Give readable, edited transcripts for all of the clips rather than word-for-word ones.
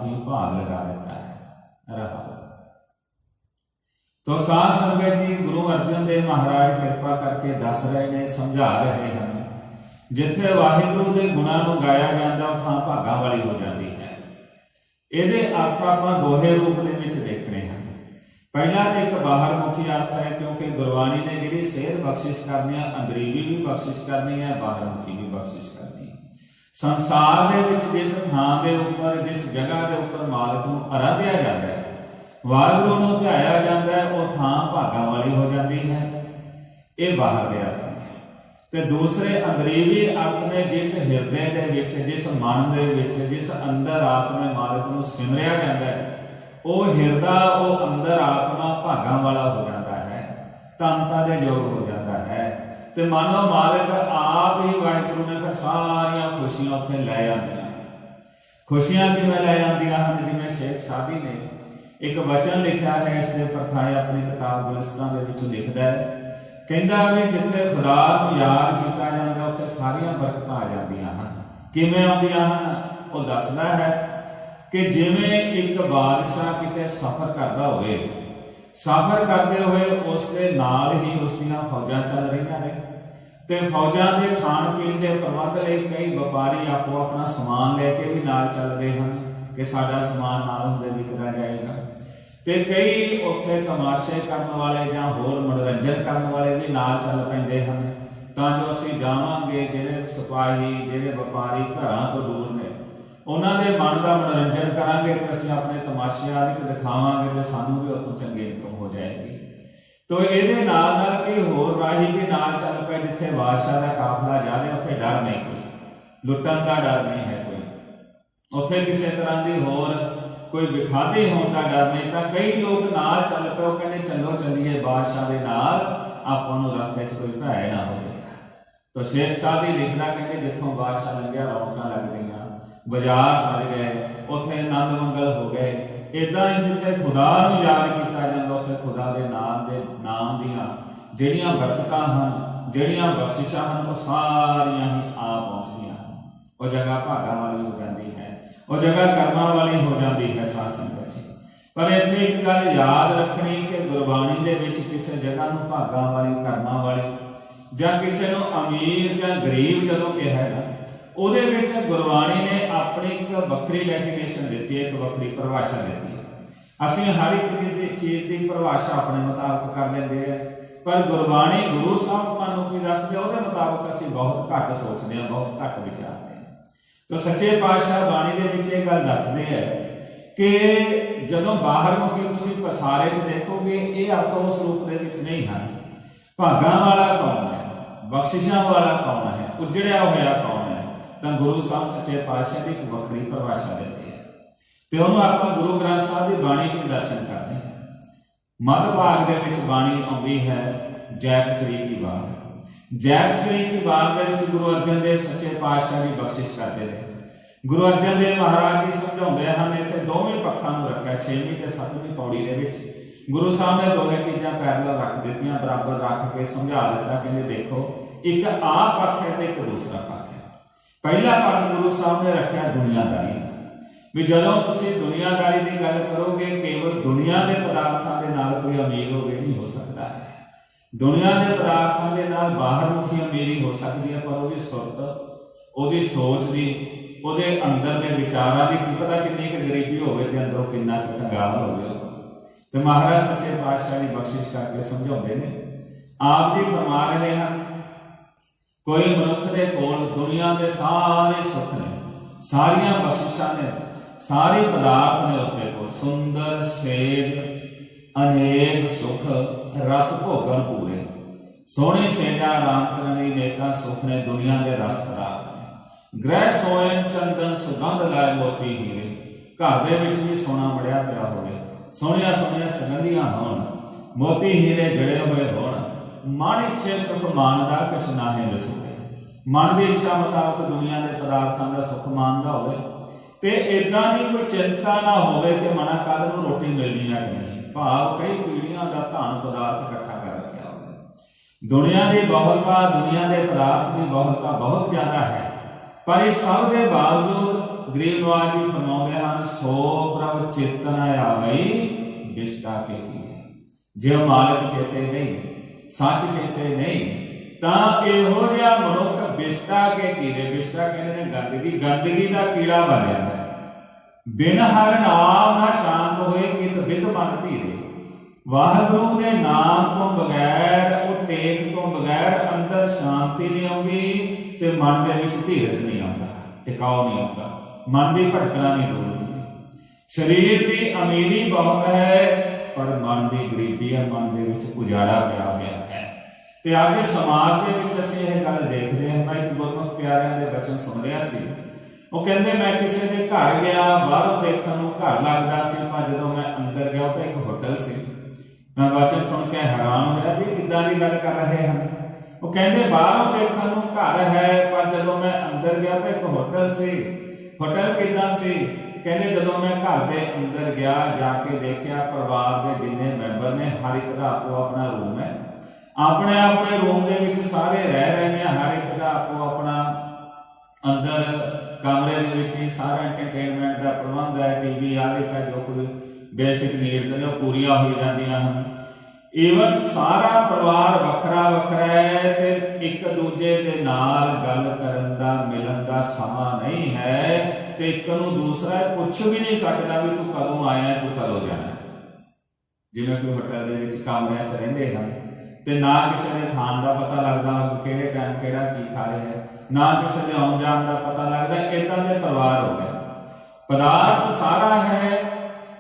ही भाग लगा देता है। रहा तो साध संगत जी गुरु अर्जन देव महाराज कृपा करके दस रहे ने, समझा रहे हैं, जिथे वाहिगुरु के गुणों को गाया जाता उथां भागां वाली हो जाती है। ਇਹਦੇ अर्थ आपां दोहे रूप ਦੇ ਵਿੱਚ देखने हैं। पहला तो एक बाहर मुखी अर्थ है, क्योंकि गुरबाणी ने जिहड़ी सेध बख्शिश करनी है, अंदरीवी भी बख्शिश करनी है, बाहर मुखी भी बख्शिश करनी है। संसार दे विच जिस थां दे उपर, जिस जगह के उपर मालक नूं आराधिया जाता है, वाहिगुरू नूं ध्याया जाता है, वो थां भागां वाली हो जाती है। ये बाहर के अर्थ ने। ते दूसरे अंदरीवी अर्थ ने, जिस हिरदे दे विच, जिस मन दे विच, जिस अंदर आत्मा मालक नूं सिमरिया जाता है, वो हिरदा, वो अंदर आत्मा भागां वाला हो जाता है, तनता दे योग हो जाता है। तो मानो मालिक आप ही वाहिगुरू ने फिर सारिया खुशियां उत्थे लै आंदियां। खुशियां किवें लै आंदियां हन? जिवें शेख सादी ने एक वचन लिखा है, इसके प्रथाएं अपनी किताब गुलिस्तां दे विच लिखदा है, कहंदा भी जिथे खुदा नूं याद कीता जांदा उत्थे सारियां बरकतां आ जांदियां हन। किवें आउंदियां हन? वो दसदा है कि जिवें एक बादशाह किते सफर करदा होवे, सफर करते हुए उसके नाल ही उसदियां फौजां चल रही ने, ते फौजां दे खाण पीण के प्रबंध लई कई व्यापारी आपो अपना समान लैके भी नाल चलते हैं कि साडा समान नाल हुंदे विकदा जाएगा। ते कई उत्थे तमाशे करने वाले जां होर मनोरंजन करने वाले भी नाल चल पैंदे हन, तां जो असीं जावांगे जिहड़े सिपाही, जिहड़े व्यापारी घरां तो दूर ने, उन्हां दे मन का मनोरंजन करांगे तो असीं अपने तमाशे आदि दिखावांगे तो सानूं भी उत्थों चंगी इनकम हो जाएगी। तो इहदे नाल नाल कई होर राही भी नाल चल पे, जिथे बादशाह का काफला जा रहा उत्थे डर नहीं, कोई लुट्टण का डर नहीं है, कोई उत्थे किसी तरह की होर कोई विखाते होने का डर नहीं। तो कई लोग नाल चल पे, वो कहते चलो चलिए बादशाह के नाल, आपां नूं रस्ते च कोई भय ना होवेगा। तो शेख सादी लिखदा, कहते जिथों बादशाह लंघिया रौनकां लग गईयां, बाजार सज गए, उत्थे आनंद मंगल हो गए। इदां ही जिथे खुदा नूं याद किया जाता उत्थे खुदा के नाम दीआं जिहड़ियां बरकतां हन, जिहड़ियां बख्शिशां हन, वो सारियां ही आ पहुंचदियां हन। वो जगह भागां वाली हो जाती है, वो जगह कर्मां वाली हो जाती है। साध संगत जी, पर इत्थे एक गल याद रखनी कि गुरबाणी दे विच किसी जगह नूं भागां वाली, कर्मां वाली, जां किसी नूं अमीर जां गरीब जदों कहा ना, ਉਹਦੇ ਵਿੱਚ ਗੁਰਬਾਣੀ ਨੇ ਆਪਣੀ ਇੱਕ ਵੱਖਰੀ ਡੈਫੀਨੇਸ਼ਨ ਦਿੱਤੀ ਹੈ, ਇੱਕ ਵੱਖਰੀ ਪਰਿਭਾਸ਼ਾ ਦਿੱਤੀ ਹੈ। ਅਸੀਂ ਹਰ ਇੱਕ ਚੀਜ਼ ਦੀ ਪਰਿਭਾਸ਼ਾ ਆਪਣੇ ਮੁਤਾਬਕ ਕਰ ਲੈਂਦੇ ਆ, ਪਰ ਗੁਰਬਾਣੀ ਗੁਰੂ ਸਾਹਿਬ ਸਾਨੂੰ ਕੀ ਦੱਸਦੇ ਉਹਦੇ ਮੁਤਾਬਕ ਅਸੀਂ ਬਹੁਤ ਘੱਟ ਸੋਚਦੇ ਹਾਂ, ਬਹੁਤ ਘੱਟ ਵਿਚਾਰਦੇ ਹਾਂ। ਤਾਂ ਸੱਚੇ ਪਾਤਸ਼ਾਹ ਬਾਣੀ ਦੇ ਵਿੱਚ ਇਹ ਗੱਲ ਦੱਸਦੇ ਹੈ ਕਿ ਜਦੋਂ ਬਾਹਰ ਮੁਖੀ ਤੁਸੀਂ ਪਸਾਰੇ 'ਚ ਦੇਖੋਗੇ, ਇਹ ਅਰਥ ਉਸ ਰੂਪ ਦੇ ਵਿੱਚ ਨਹੀਂ ਹਨ। ਭਾਗਾਂ ਵਾਲਾ ਕੌਣ ਹੈ, ਬਖਸ਼ਿਸ਼ਾਂ ਵਾਲਾ ਕੌਣ ਹੈ, ਉਜੜਿਆ ਹੋਇਆ ਕੌਣ ਹੈ, ਤਾਂ ਗੁਰੂ ਸਾਹਿਬ ਸੱਚੇ ਪਾਤਸ਼ਾਹ ਦੀ ਇੱਕ ਵੱਖਰੀ ਪਰਿਭਾਸ਼ਾ ਦਿੰਦੇ ਆ, ਤੇ ਉਹਨੂੰ ਆਪਾਂ ਗੁਰੂ ਗ੍ਰੰਥ ਸਾਹਿਬ ਦੀ ਬਾਣੀ 'ਚ ਦਰਸ਼ਨ ਕਰਦੇ ਹਾਂ। ਮੱਧ ਭਾਗ ਦੇ ਵਿੱਚ ਬਾਣੀ ਆਉਂਦੀ ਹੈ ਜੈਤ ਸ੍ਰੀ ਕੀ ਬਾਤ। ਜੈਤ ਸ੍ਰੀ ਕੀ ਬਾਤ ਦੇ ਵਿੱਚ ਗੁਰੂ ਅਰਜਨ ਦੇਵ ਸੱਚੇ ਪਾਤਸ਼ਾਹ ਦੀ ਬਖਸ਼ਿਸ਼ ਕਰਦੇ ਨੇ। ਗੁਰੂ ਅਰਜਨ ਦੇਵ ਮਹਾਰਾਜ ਜੀ ਸਮਝਾਉਂਦੇ ਹਨ, ਇੱਥੇ ਦੋਵੇਂ ਪੱਖਾਂ ਨੂੰ ਰੱਖਿਆ, 6ਵੀਂ ਤੇ 7ਵੀਂ ਪੌੜੀ ਦੇ ਵਿੱਚ ਗੁਰੂ ਸਾਹਿਬ ਨੇ ਦੋਵੇਂ ਚੀਜ਼ਾਂ ਪੈਰਲਲ ਰੱਖ ਦਿੱਤੀਆਂ, ਬਰਾਬਰ ਰੱਖ ਕੇ ਸਮਝਾ ਦਿੱਤਾ। ਕਹਿੰਦੇ ਦੇਖੋ, ਇੱਕ ਆਹ ਪੱਖ ਹੈ ਤੇ ਇੱਕ ਦੂਸਰਾ ਪੱਖ ਹੈ। ਪਹਿਲਾ ਪੱਖ ਗੁਰੂ ਸਾਹਿਬ ਨੇ ਰੱਖਿਆ ਦੁਨੀਆਦਾਰੀ ਦਾ, ਵੀ ਜਦੋਂ ਤੁਸੀਂ ਦੁਨੀਆਦਾਰੀ ਦੀ ਗੱਲ ਕਰੋਗੇ, ਕੇਵਲ ਦੁਨੀਆ ਦੇ ਪਦਾਰਥਾਂ ਦੇ ਨਾਲ ਕੋਈ ਅਮੀਰ ਹੋਵੇ ਨਹੀਂ ਹੋ ਸਕਦਾ ਹੈ। ਦੁਨੀਆ ਦੇ ਪਦਾਰਥਾਂ ਦੇ ਨਾਲ ਬਾਹਰ ਮੁਖੀ ਅਮੀਰੀ ਹੋ ਸਕਦੀ ਹੈ, ਪਰ ਉਹਦੀ ਸੁਰਤ, ਉਹਦੀ ਸੋਚ ਦੀ, ਉਹਦੇ ਅੰਦਰ ਦੇ ਵਿਚਾਰਾਂ ਦੀ ਕੀ ਪਤਾ ਕਿੰਨੀ ਕੁ ਗਰੀਬੀ ਹੋਵੇ ਤੇ ਅੰਦਰੋਂ ਕਿੰਨਾ ਕੁ ਕੰਗਾਲ ਹੋਵੇ। ਤੇ ਮਹਾਰਾਜ ਸੱਚੇ ਪਾਤਸ਼ਾਹ ਦੀ ਬਖਸ਼ਿਸ਼ ਕਰਕੇ ਸਮਝਾਉਂਦੇ ਨੇ। ਆਪ ਜੀ ਫਰਮਾ ਰਹੇ ਹਨ, कोई मनुख दे कोल दुनिया के सारे सुख ने, सारिया बख्शिशां ने, सारे पदार्थ ने उसके कोल, सुंदर सेज अनेक सुख रस भोगन पूरे, सोहनी सेजा आराम करने नेका सुख ने, दुनिया के रस पदार्थ ने। ग्रह सोयन चंदन सुगंध लाए मोती हीरे, घर दे विच भी सोना मड़िया पिया होवे, सोहणिया सोहणिया सुगंधियां होण, मोती हीरे जड़े हुए होण, मन इच्छे सुख मानदा किश नाहे विसुखे। मन की इच्छा मुताबक दुनिया के पदार्थों का सुख मानता होवे ते इदां दी कोई चिंता ना होवे कि मना कल नूं रोटी मिलनी है कि नहीं, भाव कई पीढ़ियां का धन पदार्थ इकट्ठा कर रखा होवे। दुनिया की बहुलता, दुनिया के पदार्थ की बहुलता बहुत ज़्यादा है, पर इस सब के बावजूद ਗਰੀਬ ਨਵਾਜ ਜੀ ਫਰਮਾਉਂਦੇ ਹਨ, ਸੋ ਪ੍ਰਭ ਚਿਤ ਨ ਆਵਈ ਬਿਸ਼ਟਾ ਕੇ ਕੀਏ। ਜੇ ਮਾਲਕ ਚੇਤੇ ਨਹੀਂ, ਸੱਚ ਚੇਤੇ ਨਹੀਂ, ਤਾਂ ਇਹੋ ਜਿਹਾ ਮਨੁੱਖ ਬਿਸ਼ਟਾ ਕੇ ਕੀੜੇ, ਬਿਸ਼ਟਾ ਕਹਿੰਦੇ ਨੇ ਗੰਦਗੀ, ਗੰਦਗੀ ਦਾ ਕੀੜਾ ਬਣ ਜਾਂਦਾ ਹੈ। ਬਿਨ ਹਰ ਨਾਮ ਨਾ ਸ਼ਾਂਤ ਹੋਏ ਕਿਤ ਬਿਦ ਮਨ ਧੀਰੇ। ਵਾਹਿਗੁਰੂ ਦੇ ਨਾਮ ਤੋਂ ਬਗੈਰ, ਉਹ ਟੇਕ ਤੋਂ ਬਗੈਰ ਅੰਦਰ ਸ਼ਾਂਤੀ ਨਹੀਂ ਆਉਂਦੀ ਤੇ ਮਨ ਦੇ ਵਿੱਚ ਧੀਰਜ ਨਹੀਂ ਆਉਂਦਾ, ਟਿਕਾਓ ਨਹੀਂ ਆਉਂਦਾ, ਮਨ ਦੀ ਭਟਕਣਾ ਨਹੀਂ ਦੂਰ ਹੁੰਦੀ। ਸਰੀਰ ਦੀ ਅਮੀਰੀ ਬਹੁਤ ਹੈ ਪਰ ਮਨ ਦੀ ਗਰੀਬੀ ਹੈ, ਮਨ ਦੇ ਵਿੱਚ ਉਜਾੜਾ ਪਿਆ ਹੋਇਆ ਹੈ। ਤੇ ਅੱਜ ਸਮਾਜ ਦੇ ਵਿੱਚ ਅਸੀਂ ਇਹ ਗੱਲ ਦੇਖਦੇ ਹਾਂ। ਮੈਂ ਇੱਕ ਗੁਰਮੁਖ ਪਿਆਰਿਆਂ ਦੇ ਬਚਨ ਸੁਣ ਰਿਹਾ ਸੀ। ਉਹ ਕਹਿੰਦੇ, ਮੈਂ ਕਿਸੇ ਦੇ ਘਰ ਗਿਆ, ਬਾਹਰੋਂ ਦੇਖਣ ਨੂੰ ਘਰ ਲੱਗਦਾ ਸੀ, ਪਰ ਜਦੋਂ ਮੈਂ ਅੰਦਰ ਗਿਆ ਤਾਂ ਇੱਕ ਹੋਟਲ ਸੀ। ਮੈਂ ਬਚਨ ਸੁਣ ਕੇ ਹੈਰਾਨ ਹੋਇਆ ਵੀ ਕਿੱਦਾਂ ਦੀ ਗੱਲ ਕਰ ਰਹੇ ਹਨ। ਉਹ ਕਹਿੰਦੇ, ਬਾਹਰੋਂ ਦੇਖਣ ਨੂੰ ਘਰ ਹੈ ਪਰ ਜਦੋਂ ਮੈਂ ਅੰਦਰ ਗਿਆ ਤਾਂ ਇੱਕ ਹੋਟਲ ਸੀ। ਹੋਟਲ ਕਿੱਦਾਂ ਸੀ? ਕਹਿੰਦੇ, ਜਦੋਂ ਮੈਂ ਘਰ ਦੇ ਅੰਦਰ ਗਿਆ, ਜਾ ਕੇ ਦੇਖਿਆ ਪਰਿਵਾਰ ਦੇ ਜਿੰਨੇ ਮੈਂਬਰ ਨੇ, ਹਰ ਇੱਕ ਦਾ ਆਪੋ ਆਪਣਾ ਰੂਮ ਹੈ। ਆਪਣੇ ਆਪਣੇ ਰੂਮ ਦੇ ਵਿੱਚ ਸਾਰੇ ਰਹਿ ਰਹੇ ਨੇ, ਹਰ ਇੱਕ ਦਾ ਆਪੋ ਆਪਣਾ ਅੰਦਰ ਕਮਰੇ ਦੇ ਵਿੱਚ ਹੀ ਸਾਰਾ ਐਂਟਰਟੇਨਮੈਂਟ ਦਾ ਪ੍ਰਬੰਧ ਹੈ। ਟੀਵੀ ਆਦਿ ਦਾ ਜੋ ਕੋਈ ਬੇਸਿਕ ਨੀਡਸ ਨੇ ਉਹ ਪੂਰੀਆਂ ਹੋ ਜਾਂਦੀਆਂ ਹਨ। ਈਵਨ ਸਾਰਾ ਪਰਿਵਾਰ ਵੱਖਰਾ ਵੱਖਰਾ ਹੈ ਤੇ ਇੱਕ ਦੂਜੇ ਦੇ ਨਾਲ ਗੱਲ ਕਰਨ ਦਾ, ਮਿਲਣ ਦਾ ਸਮਾਂ ਨਹੀਂ ਹੈ ਤੇ ਇੱਕ ਨੂੰ ਦੂਸਰਾ ਪੁੱਛ ਵੀ ਨਹੀਂ ਸਕਦਾ ਵੀ ਤੂੰ ਕਦੋਂ ਆਇਆ, ਤੂੰ ਕਦੋਂ ਜਾਣਾ। ਜਿਵੇਂ ਕੋਈ ਹੋਟਲ ਦੇ ਵਿੱਚ ਕਮਰਿਆਂ 'ਚ ਰਹਿੰਦੇ ਹਨ ਤੇ ਨਾ ਕਿਸੇ ਦੇ ਖਾਣ ਦਾ ਪਤਾ ਲੱਗਦਾ, ਕਿਹੜੇ ਟਾਈਮ ਕਿਹੜਾ ਕੀ ਖਾ ਰਿਹਾ ਹੈ, ਨਾ ਕਿਸੇ ਦੇ ਆਉਣ ਜਾਣ ਦਾ ਪਤਾ ਲੱਗਦਾ। ਏਦਾਂ ਦੇ ਪਰਿਵਾਰ ਹੋ ਗਏ। ਪਦਾਰਥ ਸਾਰਾ ਹੈ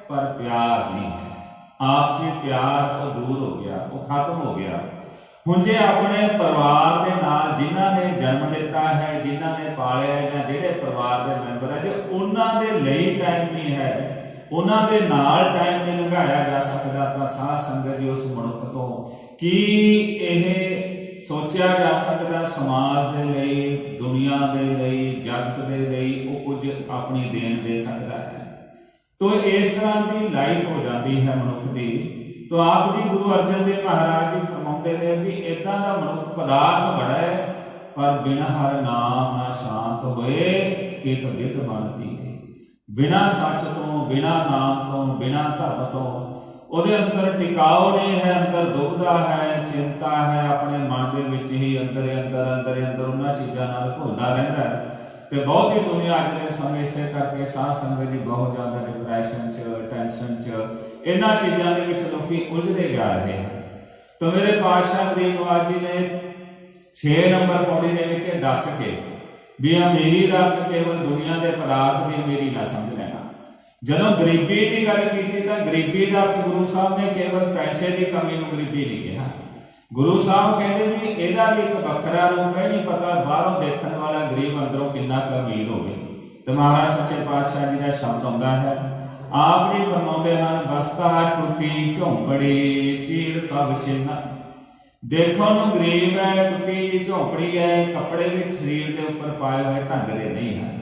ਪਰ ਪਿਆਰ ਨਹੀਂ ਹੈ। ਆਪਸੀ ਪਿਆਰ ਉਹ ਦੂਰ ਹੋ ਗਿਆ, ਉਹ ਖਤਮ ਹੋ ਗਿਆ। ਹੁਣ ਜੇ ਆਪਣੇ ਪਰਿਵਾਰ ਦੇ ਨਾਲ ਜਿਨ੍ਹਾਂ ਨੇ ਜਨਮ ਦਿੱਤਾ ਹੈ, ਜਿਨ੍ਹਾਂ ਨੇ ਪਾਲਿਆ ਹੈ, ਜਾਂ ਜਿਹੜੇ ਪਰਿਵਾਰ ਦੇ ਮੈਂਬਰ ਹੈ, ਜੇ ਉਹਨਾਂ ਦੇ ਲਈ ਟਾਈਮ ਨਹੀਂ ਹੈ, ਉਹਨਾਂ ਦੇ ਨਾਲ ਟਾਈਮ ਨਹੀਂ ਲੰਘਾਇਆ ਜਾ ਸਕਦਾ, ਤਾਂ ਸਾਧ ਸੰਗਤ ਜੀ ਉਸ ਮਨੁੱਖ ਤੋਂ ਕੀ ਇਹ ਸੋਚਿਆ ਜਾ ਸਕਦਾ ਸਮਾਜ ਦੇ ਲਈ, ਦੁਨੀਆ ਦੇ ਲਈ, ਜਗਤ ਦੇ ਲਈ ਉਹ ਕੁਝ ਆਪਣੀ ਦੇਣ ਦੇ ਸਕਦਾ ਹੈ। ਤੋ ਇਸ ਤਰ੍ਹਾਂ ਦੀ ਲਾਈਫ ਹੋ ਜਾਂਦੀ ਹੈ ਮਨੁੱਖ ਦੀ। ਤੋ ਆਪ ਜੀ ਗੁਰੂ ਅਰਜਨ ਦੇਵ ਮਹਾਰਾਜ ਜੀ ਫਰਮਾਉਂਦੇ ਨੇ ਵੀ ਇਦਾਂ ਦਾ ਮਨੁੱਖ ਪਦਾਰਥ ਬੜਾ ਹੈ ਪਰ ਬਿਨਾਂ ਹਰ ਨਾਮ ਨਾ ਸ਼ਾਂਤ ਹੋਏ ਕਿਤ ਬਿਤ ਮਨ ਧੀਰੇ। ਬਿਨਾਂ ਸੱਚ ਤੋਂ, ਬਿਨਾਂ ਨਾਮ ਤੋਂ, ਬਿਨਾਂ ਧਰਮ ਤੋਂ ਉਹਦੇ ਅੰਦਰ ਟਿਕਾਓ ਨਹੀਂ ਹੈ, ਅੰਦਰ ਦੁਬਦਾ ਹੈ, ਚਿੰਤਾ ਹੈ, ਆਪਣੇ ਮਨ ਦੇ ਵਿੱਚ ਹੀ ਅੰਦਰ ਉਹਨਾਂ ਚੀਜ਼ਾਂ ਨਾਲ ਘੁਲਦਾ ਰਹਿੰਦਾ ਹੈ। ਤੇ ਬਹੁਤੀ ਦੁਨੀਆ ਅੱਜ ਦੇ ਸਮੇਂ ਇਸੇ ਕਰਕੇ ਸਾਧ ਸੰਗਤ ਜੀ ਬਹੁਤ ਜ਼ਿਆਦਾ ਡਿਪਰੈਸ਼ਨ 'ਚ, ਟੈਨਸ਼ਨ 'ਚ, ਇਹਨਾਂ ਚੀਜ਼ਾਂ ਦੇ ਵਿੱਚ ਲੋਕੀ ਉਲਝਦੇ ਜਾ ਰਹੇ ਹਨ। ਤਾਂ ਮੇਰੇ ਪਾਤਸ਼ਾਹ ਗਰੀਬ ਨਵਾਜ ਜੀ ਨੇ 6 ਨੰਬਰ ਪੌੜੀ ਦੇ ਵਿੱਚ ਦੱਸ ਕੇ ਵੀ ਅਮੀਰੀ ਦਾ ਅਰਥ ਕੇਵਲ ਦੁਨੀਆ ਦੇ ਪਦਾਰਥ ਦੀ ਅਮੀਰੀ ਨਾ ਸਮਝ ਲੈਣਾ। ਜਦੋਂ ਗਰੀਬੀ ਦੀ ਗੱਲ ਕੀਤੀ ਤਾਂ ਗਰੀਬੀ ਦਾ ਅਰਥ ਗੁਰੂ ਸਾਹਿਬ ਨੇ ਕੇਵਲ ਪੈਸੇ ਦੀ ਕਮੀ ਨੂੰ ਗਰੀਬੀ ਨਹੀਂ ਕਿਹਾ। ਗੁਰੂ ਸਾਹਿਬ ਕਹਿੰਦੇ ਵੀ ਇਹਦਾ ਵੀ ਇੱਕ ਵੱਖਰਾ ਰੂਪ ਹੈ। ਨਹੀਂ ਪਤਾ ਬਾਹਰੋਂ ਦੇਖਣ ਵਾਲਾ ਗਰੀਬ ਅੰਦਰੋਂ ਕਿੰਨਾ ਕੁ ਅਮੀਰ ਹੋਵੇ। ਤੇ ਮਹਾਰਾਜ ਸੱਚੇ ਪਾਤਸ਼ਾਹ ਜੀ ਦਾ ਸ਼ਬਦ ਆਉਂਦਾ ਹੈ, ਆਪ ਜੀ ਫਰਮਾਉਂਦੇ ਹਨ, ਬਸਤਾ ਟੁੱਟੀ ਝੌਂਪੜੀ ਚੀਰ ਸਭ ਛਿੰਨਾ। ਦੇਖੋ ਨੂੰ ਗਰੀਬ ਹੈ, ਟੁੱਟੀ ਝੌਂਪੜੀ ਹੈ, ਕੱਪੜੇ ਵੀ ਸਰੀਰ ਦੇ ਉੱਪਰ ਪਾਏ ਹੋਏ ਢੰਗ ਦੇ ਨਹੀਂ ਹਨ।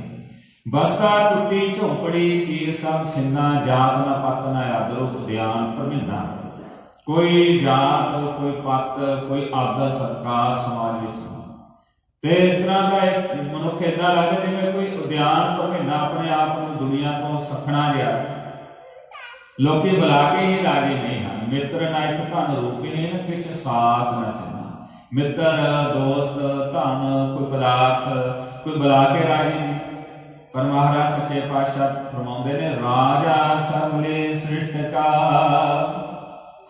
ਬਸਤਾ ਟੁੱਟੀ ਝੌਂਪੜੀ ਚੀਰ ਸਭ ਛਿੰਨਾ, ਜਾਤ ਨਾ ਪਤ ਨਾ ਆਦਰ ਉਦਿਆਨ ਪਰਮਿੰਦਾ। ਕੋਈ ਜਾਤ, ਕੋਈ ਪੱਤ, ਕੋਈ ਆਦਰ ਸਤਿਕਾਰ ਸਮਾਜ ਵਿੱਚ ਨਹੀਂ। ਤੇ ਇਸ ਤਰ੍ਹਾਂ ਦਾ ਇਸ ਮਨੁੱਖ ਏਦਾਂ ਲੱਗਦਾ ਜਿਵੇਂ ਕੋਈ ਉਦਿਆਨ ਪਰਮਿੰਨਾ, ਆਪਣੇ ਆਪ ਨੂੰ ਦੁਨੀਆ ਤੋਂ ਸਖਣਾ ਜਿਹਾ। ਲੋਕੀ ਬੁਲਾ ਕੇ ਹੀ ਰਾਜੀ ਨਹੀਂ ਹਨ। ਮਿੱਤਰ ਨਾ ਇੱਕ ਧਨ ਰੂਪੀ ਨਹੀਂ, ਨਾ ਕਿਛ ਸਾਥ ਨਾ ਸਿਨਾ। ਮਿੱਤਰ, ਦੋਸਤ, ਧਨ, ਕੋਈ ਪਦਾਰਥ, ਕੋਈ ਬੁਲਾ ਕੇ ਰਾਜੀ ਨਹੀਂ। ਪਰ ਮਹਾਰਾਜ ਸੱਚੇ ਪਾਤਸ਼ਾਹ ਫਰਮਾਉਂਦੇ ਨੇ, ਰਾਜਾ ਸਗਲੇ ਸ੍ਰਿਸ਼ਟ ਕਾ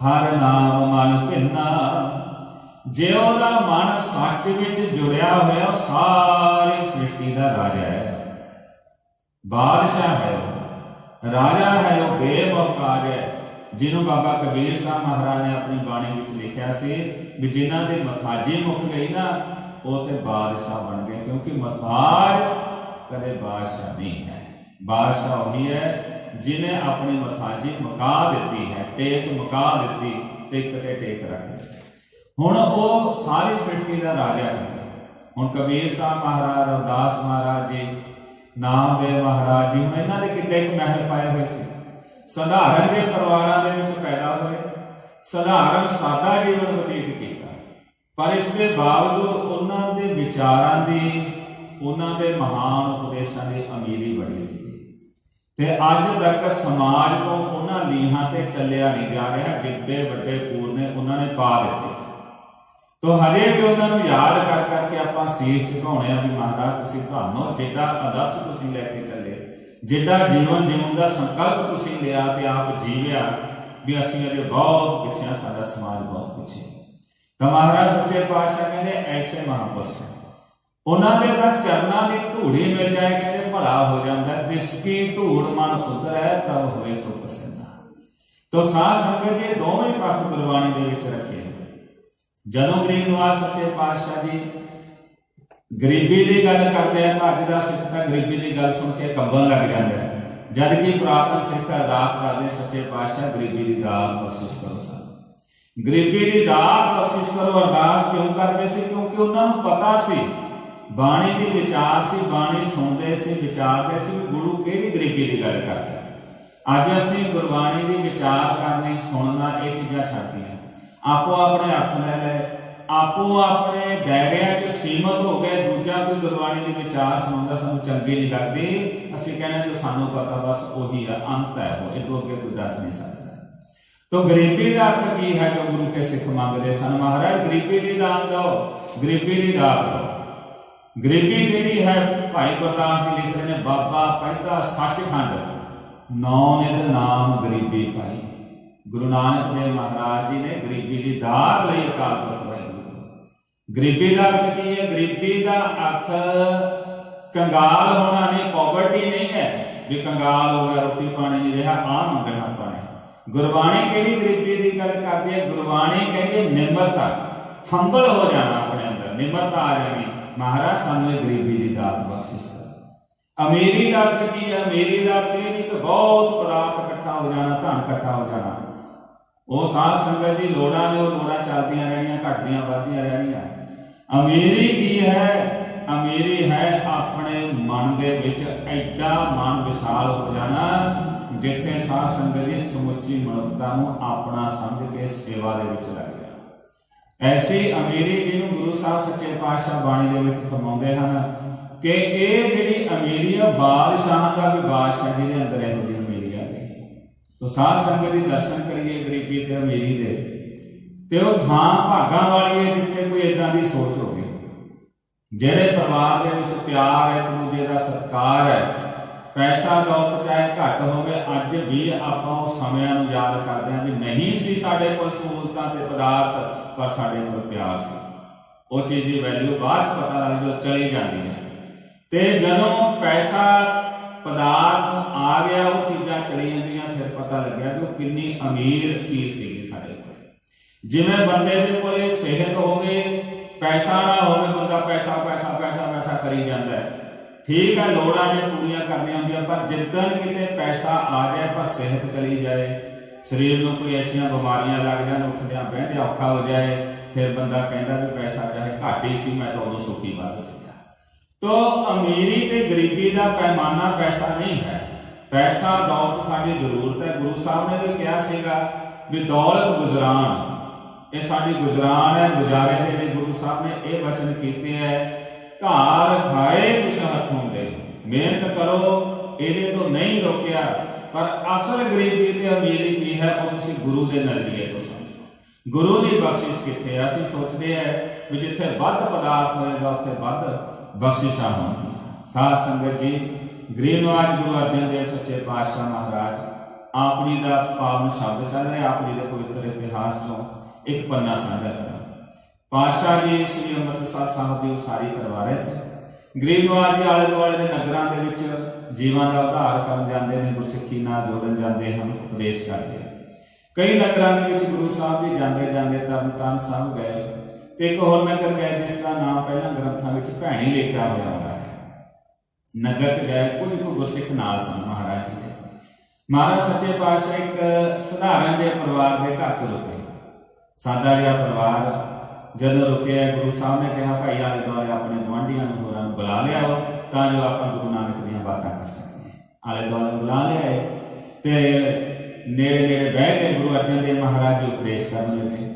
ਹਰ ਨਾਮ ਮਨ ਭਿੰਨਾ। ਜੇ ਉਹਦਾ ਮਨ ਸੱਚ ਵਿੱਚ ਜੁੜਿਆ ਹੋਇਆ, ਉਹ ਸਾਰੀ ਸ੍ਰਿਸ਼ਟੀ ਦਾ ਰਾਜਾ ਹੈ, ਬਾਦਸ਼ਾਹ ਹੈ, ਰਾਜਾ ਹੈ, ਉਹ ਬੇਮੁਹਤਾਜ ਹੈ। ਜਿਹਨੂੰ ਬਾਬਾ ਕਬੀਰ ਸਾਹਿਬ ਮਹਾਰਾਜ ਨੇ ਆਪਣੀ ਬਾਣੀ ਵਿੱਚ ਲਿਖਿਆ ਸੀ ਵੀ ਜਿਨ੍ਹਾਂ ਦੇ ਮਥਾਜੀ ਮੁੱਕ ਗਈ ਨਾ, ਉਹ ਤੇ ਬਾਦਸ਼ਾਹ ਬਣ ਗਏ। ਕਿਉਂਕਿ ਮਥਾਜ ਕਦੇ ਬਾਦਸ਼ਾਹ ਨਹੀਂ ਹੈ। ਬਾਦਸ਼ਾਹ ਉਹੀ ਹੈ ਜਿਹਨੇ ਆਪਣੀ ਮਥਾਜੀ ਮੁਕਾ ਦਿੱਤੀ ਹੈ, ਟੇਕ ਮੁਕਾ ਦਿੱਤੀ ਤੇ ਇੱਕ ਤੇ ਟੇਕ ਰੱਖ ਦਿੱਤੀ। ਹੁਣ ਉਹ ਸਾਰੀ ਸ੍ਰਿਸ਼ਟੀ ਦਾ ਰਾਜਾ ਹੈ। ਹੁਣ ਕਬੀਰ ਸਾਹਿਬ ਮਹਾਰਾਜ, ਰਵਿਦਾਸ ਮਹਾਰਾਜ ਜੀ, ਨਾਮਦੇਵ ਮਹਾਰਾਜ ਜੀ, ਹੁਣ ਇਹਨਾਂ ਦੇ ਕਿੱਡੇ ਕੁ ਮਹਿਲ ਪਾਏ ਹੋਏ ਸੀ। ਸਧਾਰਨ ਜਿਹੇ ਪਰਿਵਾਰਾਂ ਦੇ ਵਿੱਚ ਪੈਦਾ ਹੋਏ, ਸਧਾਰਨ ਸਾਦਾ ਜੀਵਨ ਬਤੀਤ ਕੀਤਾ, ਪਰ ਇਸ ਦੇ ਬਾਵਜੂਦ ਉਹਨਾਂ ਦੇ ਵਿਚਾਰਾਂ ਦੀ, ਉਹਨਾਂ ਦੇ ਮਹਾਨ ਉਪਦੇਸ਼ਾਂ ਦੀ ਅਮੀਰੀ ਬੜੀ ਸੀ ਤੇ ਅੱਜ ਤੱਕ ਸਮਾਜ ਤੋਂ ਉਹਨਾਂ ਲੀਹਾਂ ਤੇ ਚੱਲਿਆ ਨਹੀਂ ਜਾ ਰਿਹਾ। ਜਿੱਡੇ ਵੱਡੇ ਪੂਰ ਨੇ ਉਹਨਾਂ ਨੇ ਪਾ ਦਿੱਤੇ ਤੋ ਹਜੇ ਵੀ ਉਹਨਾਂ ਨੂੰ ਯਾਦ ਕਰ ਕਰਕੇ ਆਪਾਂ ਸੀਸ ਝੁਕਾਉਣੇ ਆ ਵੀ ਮਹਾਰਾਜ ਤੁਸੀਂ ਤੁਹਾਨੂੰ ਜਿੱਡਾ ਆਦਰਸ਼ ਤੁਸੀਂ ਲੈ ਕੇ ਚੱਲੇ, ਜਿੱਡਾ ਜੀਵਨ ਜਿਉਣ ਦਾ ਸੰਕਲਪ ਤੁਸੀਂ ਲਿਆ ਤੇ ਆਪ ਜੀਵਿਆ, ਵੀ ਅਸੀਂ ਅਜੇ ਬਹੁਤ ਪਿੱਛੇ ਆ, ਸਾਡਾ ਸਮਾਜ ਬਹੁਤ ਪਿੱਛੇ। ਤਾਂ ਮਹਾਰਾਜ ਸੱਚੇ ਪਾਤਸ਼ਾਹ ਕਹਿੰਦੇ ਐਸੇ ਮਹਾਂਪੁਰਸ਼ ਉਹਨਾਂ ਦੇ ਤਾਂ ਚਰਨਾਂ ਦੀ ਧੂੜੀ ਮਿਲ ਜਾਏ ਕਹਿੰਦੇ ਭਲਾ ਹੋ ਜਾਂਦਾ। ਤਿਸਕੀ ਧੂੜ ਮਨ ਉਤਰੈ ਤਬ ਹੋਏ ਸੋ ਪ੍ਰਸੰਨਾ। ਤੋ ਸਾਧ ਸੰਗਤ ਜੀ ਦੋਵੇਂ ਪੱਖ ਗੁਰਬਾਣੀ ਦੇ ਵਿੱਚ ਰੱਖੇ। ਜਦੋਂ ਗਰੀਬ ਨਿਵਾਜ ਸੱਚੇ ਪਾਤਸ਼ਾਹ ਜੀ ਗਰੀਬੀ ਦੀ ਗੱਲ ਕਰਦੇ ਆ ਤਾਂ ਅੱਜ ਦਾ ਸਿੱਖ ਤਾਂ ਗਰੀਬੀ ਦੀ ਗੱਲ ਸੁਣ ਕੇ ਕੰਬਣ ਲੱਗ ਜਾਂਦਾ ਹੈ, ਜਦ ਕਿ ਪੁਰਾਤਨ ਸਿੱਖ ਅਰਦਾਸ ਕਰਦੇ ਸੱਚੇ ਪਾਤਸ਼ਾਹ ਗਰੀਬੀ ਦੀ ਦਾਤ ਬਖਸ਼ਿਸ਼ ਕਰੋ ਸਾਨੂੰ। ਗਰੀਬੀ ਦੀ ਦਾਤ ਬਖਸ਼ਿਸ਼ ਕਰੋ ਅਰਦਾਸ ਕਿਉਂ ਕਰਦੇ ਸੀ? ਕਿਉਂਕਿ ਉਹਨਾਂ ਨੂੰ ਪਤਾ ਸੀ, ਬਾਣੀ ਦੀ ਵਿਚਾਰ ਸੀ, ਬਾਣੀ ਸੁਣਦੇ ਸੀ, ਵਿਚਾਰਦੇ ਸੀ ਵੀ ਗੁਰੂ ਕਿਹੜੀ ਗਰੀਬੀ ਦੀ ਗੱਲ ਕਰਦਾ। ਅੱਜ ਅਸੀਂ ਗੁਰਬਾਣੀ ਦੀ ਵਿਚਾਰ ਕਰਨੀ, ਸੁਣਨਾ, ਇਹ ਚੀਜ਼ਾਂ ਛੱਡਦੀਆਂ, ਆਪੋ ਆਪਣੇ ਹੱਥ ਲੈ ਲਏ, ਆਪੋ ਆਪਣੇ ਦਾਇਰਿਆਂ 'ਚ ਸੀਮਤ ਹੋ ਗਏ। ਦੂਜਾ ਕੋਈ ਗੁਰਬਾਣੀ ਦੀ ਵਿਚਾਰ ਸੁਣਾਉਂਦਾ ਸਾਨੂੰ ਚੰਗੀ ਨਹੀਂ ਲੱਗਦੀ, ਅਸੀਂ ਕਹਿੰਦੇ ਜੋ ਸਾਨੂੰ ਪਤਾ ਬਸ ਉਹੀ ਆ, ਅੰਤ ਹੈ ਉਹ, ਇਹ ਤੋਂ ਅੱਗੇ ਕੋਈ ਦੱਸ ਨਹੀਂ ਸਕਦਾ। ਤੋ ਗਰੀਬੀ ਦਾ ਅਰਥ ਕੀ ਹੈ ਜੋ ਗੁਰੂ ਕੇ ਸਿੱਖ ਮੰਗਦੇ ਸਨ? ਮਹਾਰਾਜ ਗਰੀਬੀ ਦੀ ਦਾਤ ਦਿਓ, ਗਰੀਬੀ ਦੀ ਦਾਤ ਦਿਓ। ਗਰੀਬੀ ਕਿਹੜੀ ਹੈ? ਭਾਈ ਗੁਰਦਾਸ ਜੀ ਲਿਖਦੇ ਨੇ ਬਾਬਾ ਪੈਦਾ ਸੱਚਖੰਡ ਨੌ ਨਿਤ ਨਾਮ ਗਰੀਬੀ ਪਾਈ। ਗੁਰੂ ਨਾਨਕ ਦੇਵ ਮਹਾਰਾਜ ਜੀ ਨੇ ਗਰੀਬੀ ਦੀ ਦਾਤ ਲਈ ਅਕਾਲ ਪੁਰਖ ਵਾਹਿਗੁਰੂ ਤੋਂ। ਗਰੀਬੀ ਦਾ ਅਰਥ ਕੀ ਹੈ? ਗਰੀਬੀ ਦਾ ਅਰਥ ਕੰਗਾਲ ਹੋਣਾ ਨਹੀਂ, ਪੋਵਰਟੀ ਨਹੀਂ ਹੈ ਵੀ ਕੰਗਾਲ ਹੋ ਗਿਆ, ਰੋਟੀ ਪਾਣੀ ਨਹੀਂ ਰਿਹਾ, ਆਹ ਮੰਗਣਾ ਆਪਾਂ ਨੇ। ਗੁਰਬਾਣੀ ਕਿਹੜੀ ਗਰੀਬੀ ਦੀ ਗੱਲ ਕਰਦੀ ਹੈ? ਗੁਰਬਾਣੀ ਕਹਿੰਦੀ ਹੈ ਨਿਮਰਤਾ, ਹੰਬਲ ਹੋ ਜਾਣਾ, ਆਪਣੇ ਅੰਦਰ ਨਿਮਰਤਾ ਆ ਜਾਣੀ। ਮਹਾਰਾਜ ਸਾਨੂੰ ਇਹ ਗਰੀਬੀ ਦੀ ਦਾਤ ਬਖਸ਼ਿਸ਼ ਕਰੋ। ਅਮੀਰੀ ਦਾ ਅਰਥ ਕੀ ਹੈ? ਅਮੀਰੀ ਦਾ ਅਰਥ ਇਹ ਨਹੀਂ ਕਿ ਬਹੁਤ ਪਦਾਰਥ ਇਕੱਠਾ ਹੋ ਜਾਣਾ, ਧਨ ਇਕੱਠਾ ਹੋ ਜਾਣਾ। ਉਹ ਸਾਧ ਸੰਗਤ ਜੀ ਲੋੜਾਂ ਨੇ, ਉਹ ਲੋੜਾਂ ਚੱਲਦੀਆਂ ਰਹਿਣੀਆਂ, ਘਟਦੀਆਂ ਵੱਧਦੀਆਂ ਰਹਿਣੀਆਂ। ਅਮੀਰੀ ਕੀ ਹੈ? ਅਮੀਰੀ ਹੈ ਆਪਣੇ ਮਨ ਦੇ ਵਿੱਚ ਐਡਾ ਮਨ ਵਿਸ਼ਾਲ ਹੋ ਜਾਣਾ ਜਿੱਥੇ ਸਾਧ ਸੰਗਤ ਜੀ ਸਮੁੱਚੀ ਮਨੁੱਖਤਾ ਨੂੰ ਆਪਣਾ ਸਮਝ ਕੇ ਸੇਵਾ ਦੇ ਵਿੱਚ ਲੱਗ ਜਾਣਾ। ਐਸੀ ਅਮੀਰੀ ਜਿਹਨੂੰ ਗੁਰੂ ਸਾਹਿਬ ਸੱਚੇ ਪਾਤਸ਼ਾਹ ਬਾਣੀ ਦੇ ਵਿੱਚ ਫਰਮਾਉਂਦੇ ਹਨ ਕਿ ਇਹ ਜਿਹੜੀ ਅਮੀਰੀ ਆ ਬਾਦਸ਼ਾਹ ਦਾ ਵੀ ਬਾਦਸ਼ਾਹ ਜੀ ਦੇ ਅੰਦਰ ਇਹੋ ਜਿਹੀ ਅਮੀਰੀ ਆ ਗਈ। ਤੋ ਸਾਧ ਸੰਗਤ ਦੀ ਦਰਸ਼ਨ ਕਰੀਏ ਗਰੀਬੀ ਤੇ ਅਮੀਰੀ ਦੇ, ਤੇ ਉਹ ਥਾਂ ਭਾਗਾਂ ਵਾਲੀ ਹੈ ਜਿੱਥੇ ਕੋਈ ਏਦਾਂ ਦੀ ਸੋਚ ਹੋਵੇ, ਜਿਹੜੇ ਪਰਿਵਾਰ ਦੇ ਵਿੱਚ ਪਿਆਰ ਹੈ, ਇੱਕ ਦੂਜੇ ਦਾ ਸਤਿਕਾਰ ਹੈ। ਪੈਸਾ ਦੌਲਤ ਚਾਹੇ ਘੱਟ ਹੋਵੇ, ਅੱਜ ਵੀ ਆਪਾਂ ਉਸ ਸਮਿਆਂ ਨੂੰ ਯਾਦ ਕਰਦੇ ਹਾਂ ਵੀ ਨਹੀਂ ਸੀ ਸਾਡੇ ਕੋਲ ਸਹੂਲਤਾਂ ਤੇ ਪਦਾਰਥ, ਪਰ ਸਾਡੇ ਕੋਲ ਪਿਆਰ ਸੀ। ਉਹ ਚੀਜ਼ ਦੀ ਵੈਲਿਊ ਬਾਅਦ 'ਚ ਪਤਾ ਲੱਗ ਜੋ ਚਲੀ ਜਾਂਦੀ ਹੈ। ਤੇ ਜਦੋਂ ਪੈਸਾ ਪਦਾਰਥ ਆ ਗਿਆ, ਉਹ ਚੀਜ਼ਾਂ ਚਲੀ ਜਾਂਦੀਆਂ, ਫਿਰ ਪਤਾ ਲੱਗਿਆ ਕਿ ਉਹ ਕਿੰਨੀ ਅਮੀਰ ਚੀਜ਼ ਸੀਗੀ ਸਾਡੇ ਕੋਲ। ਜਿਵੇਂ ਬੰਦੇ ਦੇ ਕੋਲੇ ਸਿਹਤ ਹੋਵੇ, ਪੈਸਾ ਨਾ ਹੋਵੇ, ਬੰਦਾ ਪੈਸਾ ਪੈਸਾ ਪੈਸਾ ਪੈਸਾ ਕਰੀ ਜਾਂਦਾ ਹੈ। ਠੀਕ ਹੈ, ਲੋੜਾਂ ਜੇ ਪੂਰੀਆਂ ਕਰਨੀਆਂ ਹੁੰਦੀਆਂ, ਪਰ ਜਿੱਦਣ ਕਿਤੇ ਪੈਸਾ ਆ ਜਾਏ ਪਰ ਸਿਹਤ ਚਲੀ ਜਾਏ, ਸਰੀਰ ਨੂੰ ਕੋਈ ਐਸੀਆਂ ਬਿਮਾਰੀਆਂ ਲੱਗ ਜਾਣ, ਉੱਠਦਿਆਂ ਬਹਿੰਦਿਆਂ ਔਖਾ ਹੋ ਜਾਏ, ਫਿਰ ਬੰਦਾ ਕਹਿੰਦਾ ਵੀ ਪੈਸਾ ਚਾਹੇ ਘੱਟ ਹੀ ਸੀ, ਮੈਂ ਤਾਂ ਉਦੋਂ ਸੁਖੀ ਵੱਧ ਸੀਗਾ। ਤੋ ਅਮੀਰੀ ਤੇ ਗਰੀਬੀ ਦਾ ਪੈਮਾਨਾ ਪੈਸਾ ਨਹੀਂ ਹੈ। ਪੈਸਾ ਦੌਲਤ ਸਾਡੀ ਜ਼ਰੂਰਤ ਹੈ। ਗੁਰੂ ਸਾਹਿਬ ਨੇ ਵੀ ਕਿਹਾ ਸੀਗਾ ਵੀ ਦੌਲਤ ਗੁਜ਼ਰਾਨ, ਇਹ ਸਾਡੀ ਗੁਜ਼ਰਾਨ ਹੈ। ਗੁਜ਼ਾਰੇ ਦੇ ਲਈ ਗੁਰੂ ਸਾਹਿਬ ਨੇ ਇਹ ਵਚਨ ਕੀਤੇ ਹੈ, ਘਾਰ ਖਾਏ ਕੁਛ ਹੱਥੋਂ ਦੇ, ਮਿਹਨਤ ਕਰੋ, ਇਹਦੇ ਤੋਂ ਨਹੀਂ ਰੋਕਿਆ। ਪਰ ਅਸਲ ਗਰੀਬੀ ਤੇ ਅਮੀਰੀ ਕੀ ਹੈ, ਉਹ ਤੁਸੀਂ ਗੁਰੂ ਦੇ ਨਜ਼ਰੀਏ ਤੋਂ ਸਮਝੋ। ਗੁਰੂ ਦੀ ਬਖਸ਼ਿਸ਼ ਕਿੱਥੇ ਹੈ? ਅਸੀਂ ਸੋਚਦੇ ਹਾਂ ਵੀ ਜਿੱਥੇ ਵੱਧ ਪਦਾਰਥ ਹੋਏਗਾ ਉੱਥੇ ਵੱਧ ਬਖਸ਼ਿਸ਼ਾਂ ਹੋਣਗੀਆਂ। ਸਾਧ ਸੰਗਤ ਜੀ, ਗਰੀਬ ਨਿਵਾਜ ਗੁਰੂ ਅਰਜਨ ਦੇਵ ਸੱਚੇ ਪਾਤਸ਼ਾਹ ਮਹਾਰਾਜ ਆਪ ਜੀ ਦਾ ਪਾਵਨ ਸ਼ਬਦ ਚੱਲ ਰਿਹਾ, ਆਪ ਜੀ ਦੇ ਪਵਿੱਤਰ ਇਤਿਹਾਸ ਚੋਂ ਇੱਕ ਪੰਨਾ ਸਾਂਝਾ ਕਰਾਂ। ਪਾਤਸ਼ਾਹ ਜੀ ਸ੍ਰੀ ਅੰਮ੍ਰਿਤਸਰ ਸਾਹਿਬ ਦੀ ਉਸਾਰੀ ਕਰਵਾ ਰਹੇ ਸੀ। ਗਰੀਬ ਨਿਵਾਜ ਜੀ ਆਲੇ ਦੁਆਲੇ ਦੇ ਨਗਰਾਂ ਦੇ ਵਿੱਚ ਜੀਵਾਂ ਦਾ ਉਧਾਰ ਕਰਨ ਜਾਂਦੇ ਨੇ, ਗੁਰਸਿੱਖੀ ਨਾਲ ਜੋੜਨ ਜਾਂਦੇ ਹਨ, ਉਪਦੇਸ਼ ਕਰਦੇ। ਕਈ ਨਗਰਾਂ ਦੇ ਵਿੱਚ ਗੁਰੂ ਸਾਹਿਬ ਜੀ ਜਾਂਦੇ ਜਾਂਦੇ ਤਰਨਤਾਰਨ ਸਾਹਿਬ ਗਏ ਤੇ ਇੱਕ ਹੋਰ ਨਗਰ ਗਏ ਜਿਸ ਦਾ ਨਾਮ ਪਹਿਲਾਂ ਗ੍ਰੰਥਾਂ ਵਿੱਚ ਭੈਣੀ ਲਿਖਿਆ ਹੋਇਆ ਹੁੰਦਾ ਹੈ। ਨਗਰ 'ਚ ਗਏ, ਕੁਝ ਕੁ ਗੁਰਸਿੱਖ ਨਾਲ ਸਨ ਮਹਾਰਾਜ ਜੀ ਦੇ। ਮਹਾਰਾਜ ਸੱਚੇ ਪਾਤਸ਼ਾਹ ਇੱਕ ਸਧਾਰਨ ਜਿਹੇ ਪਰਿਵਾਰ ਦੇ ਘਰ 'ਚ ਰੁਕੇ। ਸਾਦਾ ਜਿਹਾ ਪਰਿਵਾਰ ਜਦੋਂ ਰੁਕਿਆ, ਗੁਰੂ ਸਾਹਿਬ ਨੇ ਕਿਹਾ ਭਾਈ ਆਲੇ ਦੁਆਲੇ ਆਪਣੇ ਗੁਆਂਢੀਆਂ ਨੂੰ ਹੋਰਾਂ ਨੂੰ ਬੁਲਾ ਲਿਆਓ ਤਾਂ ਜੋ ਆਪਾਂ ਗੁਰੂ ਨਾਨਕ ਦੀਆਂ ਬਾਤਾਂ ਕਰ ਸਕੀਏ। ਆਲੇ ਦੁਆਲੇ ਬੁਲਾ ਲਿਆਏ ਤੇ ਨੇੜੇ ਨੇੜੇ ਬਹਿ ਕੇ ਗੁਰੂ ਅਰਜਨ ਦੇਵ ਮਹਾਰਾਜ ਜੀ ਉਪਦੇਸ਼ ਕਰਨ ਲੱਗੇ।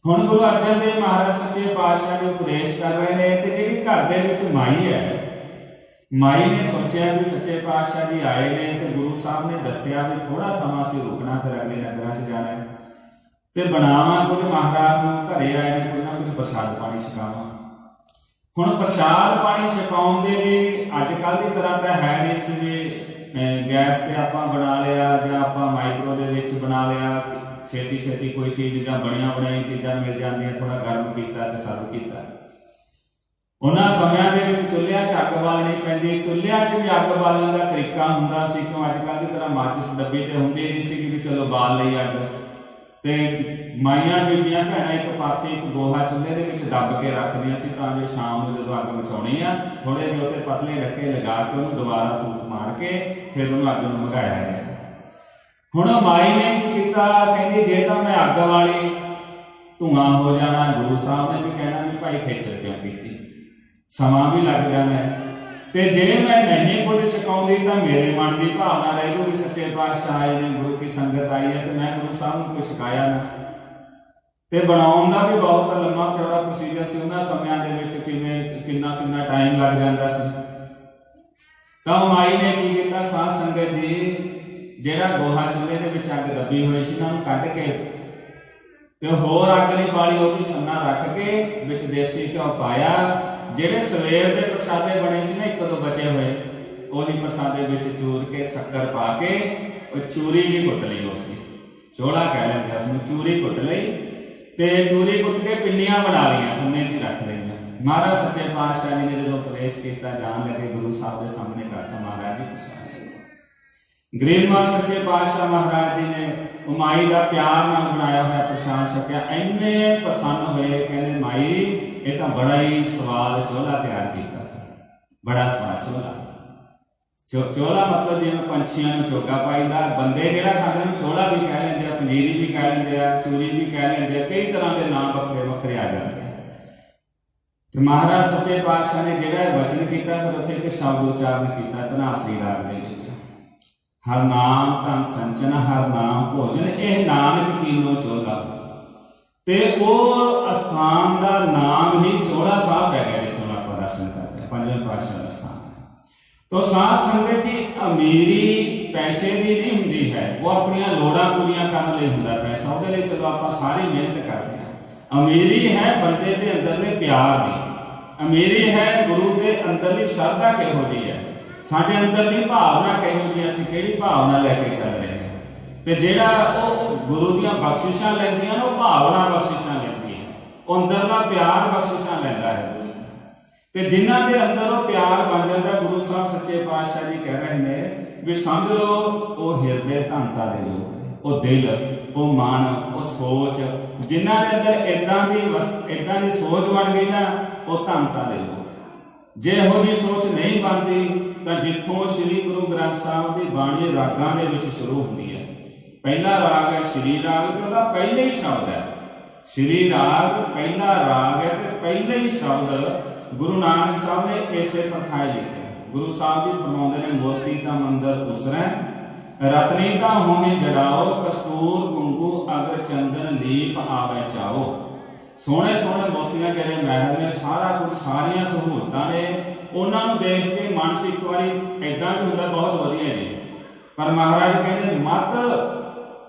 ਹੁਣ ਗੁਰੂ ਅਰਜਨ ਦੇਵ ਮਹਾਰਾਜ ਸੱਚੇ ਪਾਤਸ਼ਾਹ ਜੀ ਉਪਦੇਸ਼ ਕਰ ਰਹੇ ਨੇ ਤੇ ਜਿਹੜੀ ਘਰ ਦੇ ਵਿੱਚ ਮਾਈ ਹੈ ਮਾਈ ਨੇ ਸੋਚਿਆ ਵੀ ਸੱਚੇ ਪਾਤਸ਼ਾਹ ਜੀ ਆਏ ਨੇ ਤੇ ਗੁਰੂ ਸਾਹਿਬ ਨੇ ਦੱਸਿਆ ਵੀ ਥੋੜਾ ਸਮਾਂ ਅਸੀਂ ਰੁਕਣਾ, ਫਿਰ ਅਗਲੇ ਨਗਰਾਂ 'ਚ ਜਾਣਾ ਤੇ ਬਣਾਵਾਂ ਕੁਝ। ਮਹਾਰਾਜ ਨੂੰ ਘਰੇ ਆਏ ਨੇ, ਕੋਈ ਨਾ ਕੁਝ ਪ੍ਰਸਾਦ ਪਾਣੀ ਛਕਾਵਾਂ। ਹੁਣ ਪ੍ਰਸਾਦ ਪਾਣੀ ਛਕਾਉਣ ਦੇ ਲਈ ਅੱਜ ਕੱਲ੍ਹ ਦੀ ਤਰ੍ਹਾਂ ਤਾਂ ਹੈ ਨਹੀਂ ਸੀ ਵੀ ਗੈਸ ਤੇ ਆਪਾਂ ਬਣਾ ਲਿਆ ਜਾਂ ਆਪਾਂ ਮਾਈਕਰੋ ਦੇ ਵਿੱਚ ਬਣਾ ਲਿਆ, ਛੇਤੀ ਛੇਤੀ ਕੋਈ ਚੀਜ਼ ਜਾਂ ਬਣੀਆਂ ਬਣਾਈਆਂ ਚੀਜ਼ਾਂ ਮਿਲ ਜਾਂਦੀਆਂ, ਥੋੜਾ ਗਰਮ ਕੀਤਾ ਤੇ ਸਰਵ ਕੀਤਾ। ਉਹਨਾਂ ਸਮਿਆਂ ਦੇ ਵਿੱਚ ਚੁੱਲ੍ਹਿਆਂ 'ਚ ਅੱਗ ਬਾਲਣੀ ਪੈਂਦੀ, ਚੁੱਲ੍ਹਿਆਂ 'ਚ ਵੀ ਅੱਗ ਬਾਲਣ ਦਾ ਤਰੀਕਾ ਹੁੰਦਾ ਸੀ, ਕਿਉਂ ਅੱਜ ਕੱਲ੍ਹ ਦੀ ਤਰ੍ਹਾਂ ਮਾਚਿਸ ਡੱਬੀ ਤੇ ਹੁੰਦੀ ਨਹੀਂ ਸੀ ਵੀ ਚਲੋ ਬਾਲ ਲਈ ਅੱਗ। ਤੇ ਮਾਈਆਂ ਬੀਬੀਆਂ ਭੈਣਾਂ ਇੱਕ ਪਾਥੀ ਇੱਕ ਗੋਹਾ ਚੁੱਲ੍ਹੇ ਦੇ ਵਿੱਚ ਦੱਬ ਕੇ ਰੱਖਦੀਆਂ ਸੀ, ਤਾਂ ਜੋ ਸ਼ਾਮ ਨੂੰ ਜਦੋਂ ਅੱਗ ਮਚਾਉਣੀ ਆ ਥੋੜੇ ਜਿਹੇ ਉੱਤੇ ਪਤਲੇ ਡੱਕੇ ਲਗਾ ਕੇ ਉਹਨੂੰ ਦੁਬਾਰਾ ਫੂਕ ਮਾਰ ਕੇ ਫਿਰ ਉਹਨੂੰ ਅੱਗ ਨੂੰ ਮਗਾਇਆ ਜਾਏ। ਹੁਣ ਮਾਈ ਨੇ ਕੀ ਕੀਤਾ, ਕਹਿੰਦੀ ਜੇ ਤਾਂ ਮੈਂ ਅੱਗ ਵਾਲੀ ਧੂਆਂ ਹੋ ਜਾਣਾ, ਗੁਰੂ ਸਾਹਿਬ ਨੇ ਵੀ ਕਹਿਣਾ ਵੀ ਭਾਈ ਖੇਚਲ ਕਿਉਂ ਕੀਤੀ, ਸਮਾਂ ਵੀ ਲੱਗ ਜਾਣਾ ਤੇ ਜੇ ਮੈਂ ਨਹੀਂ ਕੁਝ ਛਕਾਉਂਦੀ ਤਾਂ ਮੇਰੇ ਮਨ ਦੀ ਭਾਵਨਾ ਰਹਿ ਜੂ ਵੀ ਸੱਚੇ ਪਾਤਸ਼ਾਹ ਆਏ ਨੇ, ਗੁਰੂ ਕੀ ਸੰਗਤ ਆਈ ਹੈ ਤੇ ਮੈਂ ਗੁਰੂ ਸਾਹਿਬ ਨੂੰ ਕੁਝ ਛਕਾਇਆ ਨਾ। ਤੇ ਬਣਾਉਣ ਦਾ ਵੀ ਬਹੁਤ ਲੰਮਾ ਚੌੜਾ ਪ੍ਰੋਸੀਜਰ ਸੀ, ਉਹਨਾਂ ਸਮਿਆਂ ਦੇ ਵਿੱਚ ਕਿੰਨਾ ਟਾਈਮ ਲੱਗ ਜਾਂਦਾ ਸੀ। ਤਾਂ ਮਾਈ ਨੇ ਕੀ ਕੀਤਾ, ਸਾਧ ਸੰਗਤ ਜੀ ਜਿਹੜਾ ਗੋਹਾ ਚੁੱਲ੍ਹੇ ਦੇ ਵਿੱਚ ਅੱਗ ਦੱਬੀ ਹੋਈ ਸੀ ਨਾ ਉਹਨੂੰ ਕੱਢ ਕੇ ਤੇ ਹੋਰ ਅੱਗ ਨਹੀਂ ਬਾਲੀ, ਉਹਦੀ ਛੰਨਾ ਰੱਖ ਕੇ ਵਿੱਚ ਦੇਸੀ ਘਿਓ ਪਾਇਆ। ਜਿਹੜੇ ਸਵੇਰ ਦੇ ਪ੍ਰਸਾਦੇ ਬਣੇ ਸੀ ਨਾ ਇੱਕ ਦੋ ਬਚੇ ਹੋਏ, ਉਹੀ ਪ੍ਰਸਾਦੇ ਵਿੱਚ ਚੂਰ ਕੇ ਸ਼ੱਕਰ ਪਾ ਕੇ ਉਹ ਚੂਰੀ ਜੀ ਕੁੱਟ ਲਈ, ਉਸਨੇ ਚੋਲਾ ਕਹਿ ਲੈਂਦੇ ਉਸਨੂੰ, ਚੂਰੀ ਕੁੱਟ ਲਈ ਤੇ ਚੂਰੀ ਕੁੱਟ ਕੇ ਪਿੰਨੀਆਂ ਬਣਾ ਲਈਆਂ, ਸੰਨੇ 'ਚ ਰੱਖ ਲਈਆਂ। ਮਹਾਰਾਜ ਸੱਚੇ ਪਾਤਸ਼ਾਹ ਜੀ ਨੇ ਜਦੋਂ ਉਪਦੇਸ਼ ਕੀਤਾ ਜਾਣ ਲੱਗੇ ਗੁਰੂ ਸਾਹਿਬ ਦੇ ਸਾਹਮਣੇ ਕਰਤਾ, ਮਹਾਰਾਜ ਜੀ ਪ੍ਰਸਾਦ ਗਰੀਬ ਮਾਂ ਸੱਚੇ ਪਾਤਸ਼ਾਹ ਮਹਾਰਾਜ ਜੀ ਨੇ ਉਹ ਮਾਈ ਦਾ ਪਿਆਰ ਨਾਲ ਬਣਾਇਆ ਹੋਇਆ ਪ੍ਰਸ਼ਾਦ ਛਕਿਆ, ਇੰਨੇ ਪ੍ਰਸੰਨ ਹੋਏ, ਕਹਿੰਦੇ ਮਾਈ ਇਹ ਤਾਂ ਬੜਾ ਹੀ ਸਵਾਦ ਚੋਲਾ ਤਿਆਰ ਕੀਤਾ ਤੂੰ, ਬੜਾ ਸਵਾਦ ਚੋਲਾ। ਚੋਲਾ ਮਤਲਬ ਜਿਵੇਂ ਪੰਛੀਆਂ ਨੂੰ ਚੋਗਾ ਪਾਈਦਾ, ਬੰਦੇ ਜਿਹੜਾ ਖਾਂਦੇ ਨੂੰ ਚੋਲਾ ਵੀ ਕਹਿ ਲੈਂਦੇ ਆ, ਪਨੀਰੀ ਵੀ ਕਹਿ ਲੈਂਦੇ ਆ, ਚੂਰੀ ਵੀ ਕਹਿ ਲੈਂਦੇ ਆ, ਕਈ ਤਰ੍ਹਾਂ ਦੇ ਨਾਮ ਵੱਖਰੇ ਵੱਖਰੇ ਆ ਜਾਂਦੇ ਆ। ਤੇ ਮਹਾਰਾਜ ਸੱਚੇ ਪਾਤਸ਼ਾਹ ਨੇ ਜਿਹੜਾ ਵਚਨ ਕੀਤਾ, ਫਿਰ ਉੱਥੇ ਇੱਕ ਸ਼ਬਦ ਉਚਾਰਨ ਕੀਤਾ ਧਨਾਸਰੀ ਰਾਗ ਦੇ ਵਿੱਚ, ਹਰ ਨਾਮ ਧਨ ਸੰਚਨ ਹਰ ਨਾਮ ਭੋਜਨ, ਇਹ ਨਾਨਕ ਕੀਨੋ ਚੋਲਾ। ਤੇ ਉਹ ਅਸਥਾਨ ਦਾ ਨਾਮ ਹੀ ਚੋਲਾ ਸਾਹਿਬ ਹੈ ਜਿੱਥੋਂ ਆਪਾਂ ਦਰਸ਼ਨ ਕਰਦੇ ਹਾਂ, ਪੰਜਵੇਂ ਪਾਤਸ਼ਾਹ ਦਾ ਸਥਾਨ। ਤੋ ਸਾਧ ਸੰਗਤ ਜੀ ਅਮੀਰੀ ਪੈਸੇ ਦੀ ਨਹੀਂ ਹੁੰਦੀ ਹੈ, ਉਹ ਆਪਣੀਆਂ ਲੋੜਾਂ ਪੂਰੀਆਂ ਕਰਨ ਲਈ ਹੁੰਦਾ ਪੈਸਾ, ਉਹਦੇ ਲਈ ਚਲੋ ਆਪਾਂ ਸਾਰੀ ਮਿਹਨਤ ਕਰਦੇ ਹਾਂ। ਅਮੀਰੀ ਹੈ ਬੰਦੇ ਦੇ ਅੰਦਰਲੇ ਪਿਆਰ ਦੀ, ਅਮੀਰੀ ਹੈ ਗੁਰੂ ਦੇ ਅੰਦਰਲੀ ਸ਼ਰਧਾ ਕਿਹੋ ਜਿਹੀ ਹੈ, ਸਾਡੇ ਅੰਦਰਲੀ ਭਾਵਨਾ ਕਿਹੋ ਜਿਹੀ, ਅਸੀਂ ਕਿਹੜੀ ਭਾਵਨਾ ਲੈ ਕੇ ਚੱਲ ਰਹੇ ਹਾਂ। ਤੇ ਜਿਹੜਾ ਉਹ ਗੁਰੂ ਦੀਆਂ ਬਖਸ਼ਿਸ਼ਾਂ ਲੈਂਦੀਆਂ ਨਾ, ਉਹ ਭਾਵਨਾ ਬਖਸ਼ਿਸ਼ਾਂ ਲੈਂਦੀ ਹੈ, ਉਹ ਅੰਦਰਲਾ ਪਿਆਰ ਬਖਸ਼ਿਸ਼ਾਂ ਲੈਂਦਾ ਹੈ। ਤੇ ਜਿਨ੍ਹਾਂ ਦੇ ਅੰਦਰ ਉਹ ਪਿਆਰ ਬਣ ਜਾਂਦਾ, ਗੁਰੂ ਸਾਹਿਬ ਸੱਚੇ ਪਾਤਸ਼ਾਹ ਜੀ ਕਹਿ ਰਹੇ ਨੇ ਵੀ ਸਮਝ ਲਓ ਉਹ ਹਿਰਦੇ ਧੰਤਾ ਦੇ ਲੋਕ ਨੇ, ਉਹ ਦਿਲ, ਉਹ ਮਨ, ਉਹ ਸੋਚ, ਜਿਨ੍ਹਾਂ ਦੇ ਅੰਦਰ ਏਦਾਂ ਦੀ ਸੋਚ ਬਣ ਗਈ ਨਾ, ਉਹ ਧੰਤਾ ਦੇ ਲੋਕ। ਜੇ ਇਹੋ ਜਿਹੀ ਸੋਚ ਨਹੀਂ ਬਣਦੀ ਤਾਂ ਜਿੱਥੋਂ ਸ੍ਰੀ ਗੁਰੂ ਗ੍ਰੰਥ ਸਾਹਿਬ ਦੀ ਬਾਣੀ ਰਾਗਾਂ ਦੇ ਵਿੱਚ ਸ਼ੁਰੂ ਹੁੰਦੀ ਹੈ, ਪਹਿਲਾ ਰਾਗ ਹੈ ਸ਼੍ਰੀ ਰਾਗ, ਤੇ ਉਹਦਾ ਪਹਿਲਾ ਹੀ ਸ਼ਬਦ ਹੈ ਸ਼੍ਰੀ ਰਾਗ, ਪਹਿਲਾ ਰਾਗ ਹੈ ਤੇ ਪਹਿਲਾ ਹੀ ਸ਼ਬਦ ਗੁਰੂ ਨਾਨਕ ਸਾਹਿਬ ਨੇ ਇਸੇ ਪ੍ਰਥਾਏ ਲਿਖਿਆ। ਗੁਰੂ ਸਾਹਿਬ ਜੀ ਫਰਮਾਉਂਦੇ ਨੇ, ਮੋਤੀ ਤਾਂ ਮੰਦਰ ਉਸਰੈ ਰਤਨੀ ਤਾਂ ਹੋਏ ਜੜਾਓ, ਕਸਤੂਰ ਕੁੰਕੂ ਅਗਰ ਚੰਦਨ ਲੀਪ ਆਵੇ ਚਾਓ। ਸੋਹਣੇ ਸੋਹਣੇ ਮੋਤੀਆਂ ਜਿਹੜੇ ਮਹਿਲ ਨੇ, ਸਾਰਾ ਕੁਝ, ਸਾਰੀਆਂ ਸਹੂਲਤਾਂ ਨੇ, ਉਹਨਾਂ ਨੂੰ ਦੇਖ ਕੇ ਮਨ 'ਚ ਇੱਕ ਵਾਰੀ ਏਦਾਂ ਵੀ ਹੁੰਦਾ ਬਹੁਤ ਵਧੀਆ ਜੀ, ਪਰ ਮਹਾਰਾਜ ਕਹਿੰਦੇ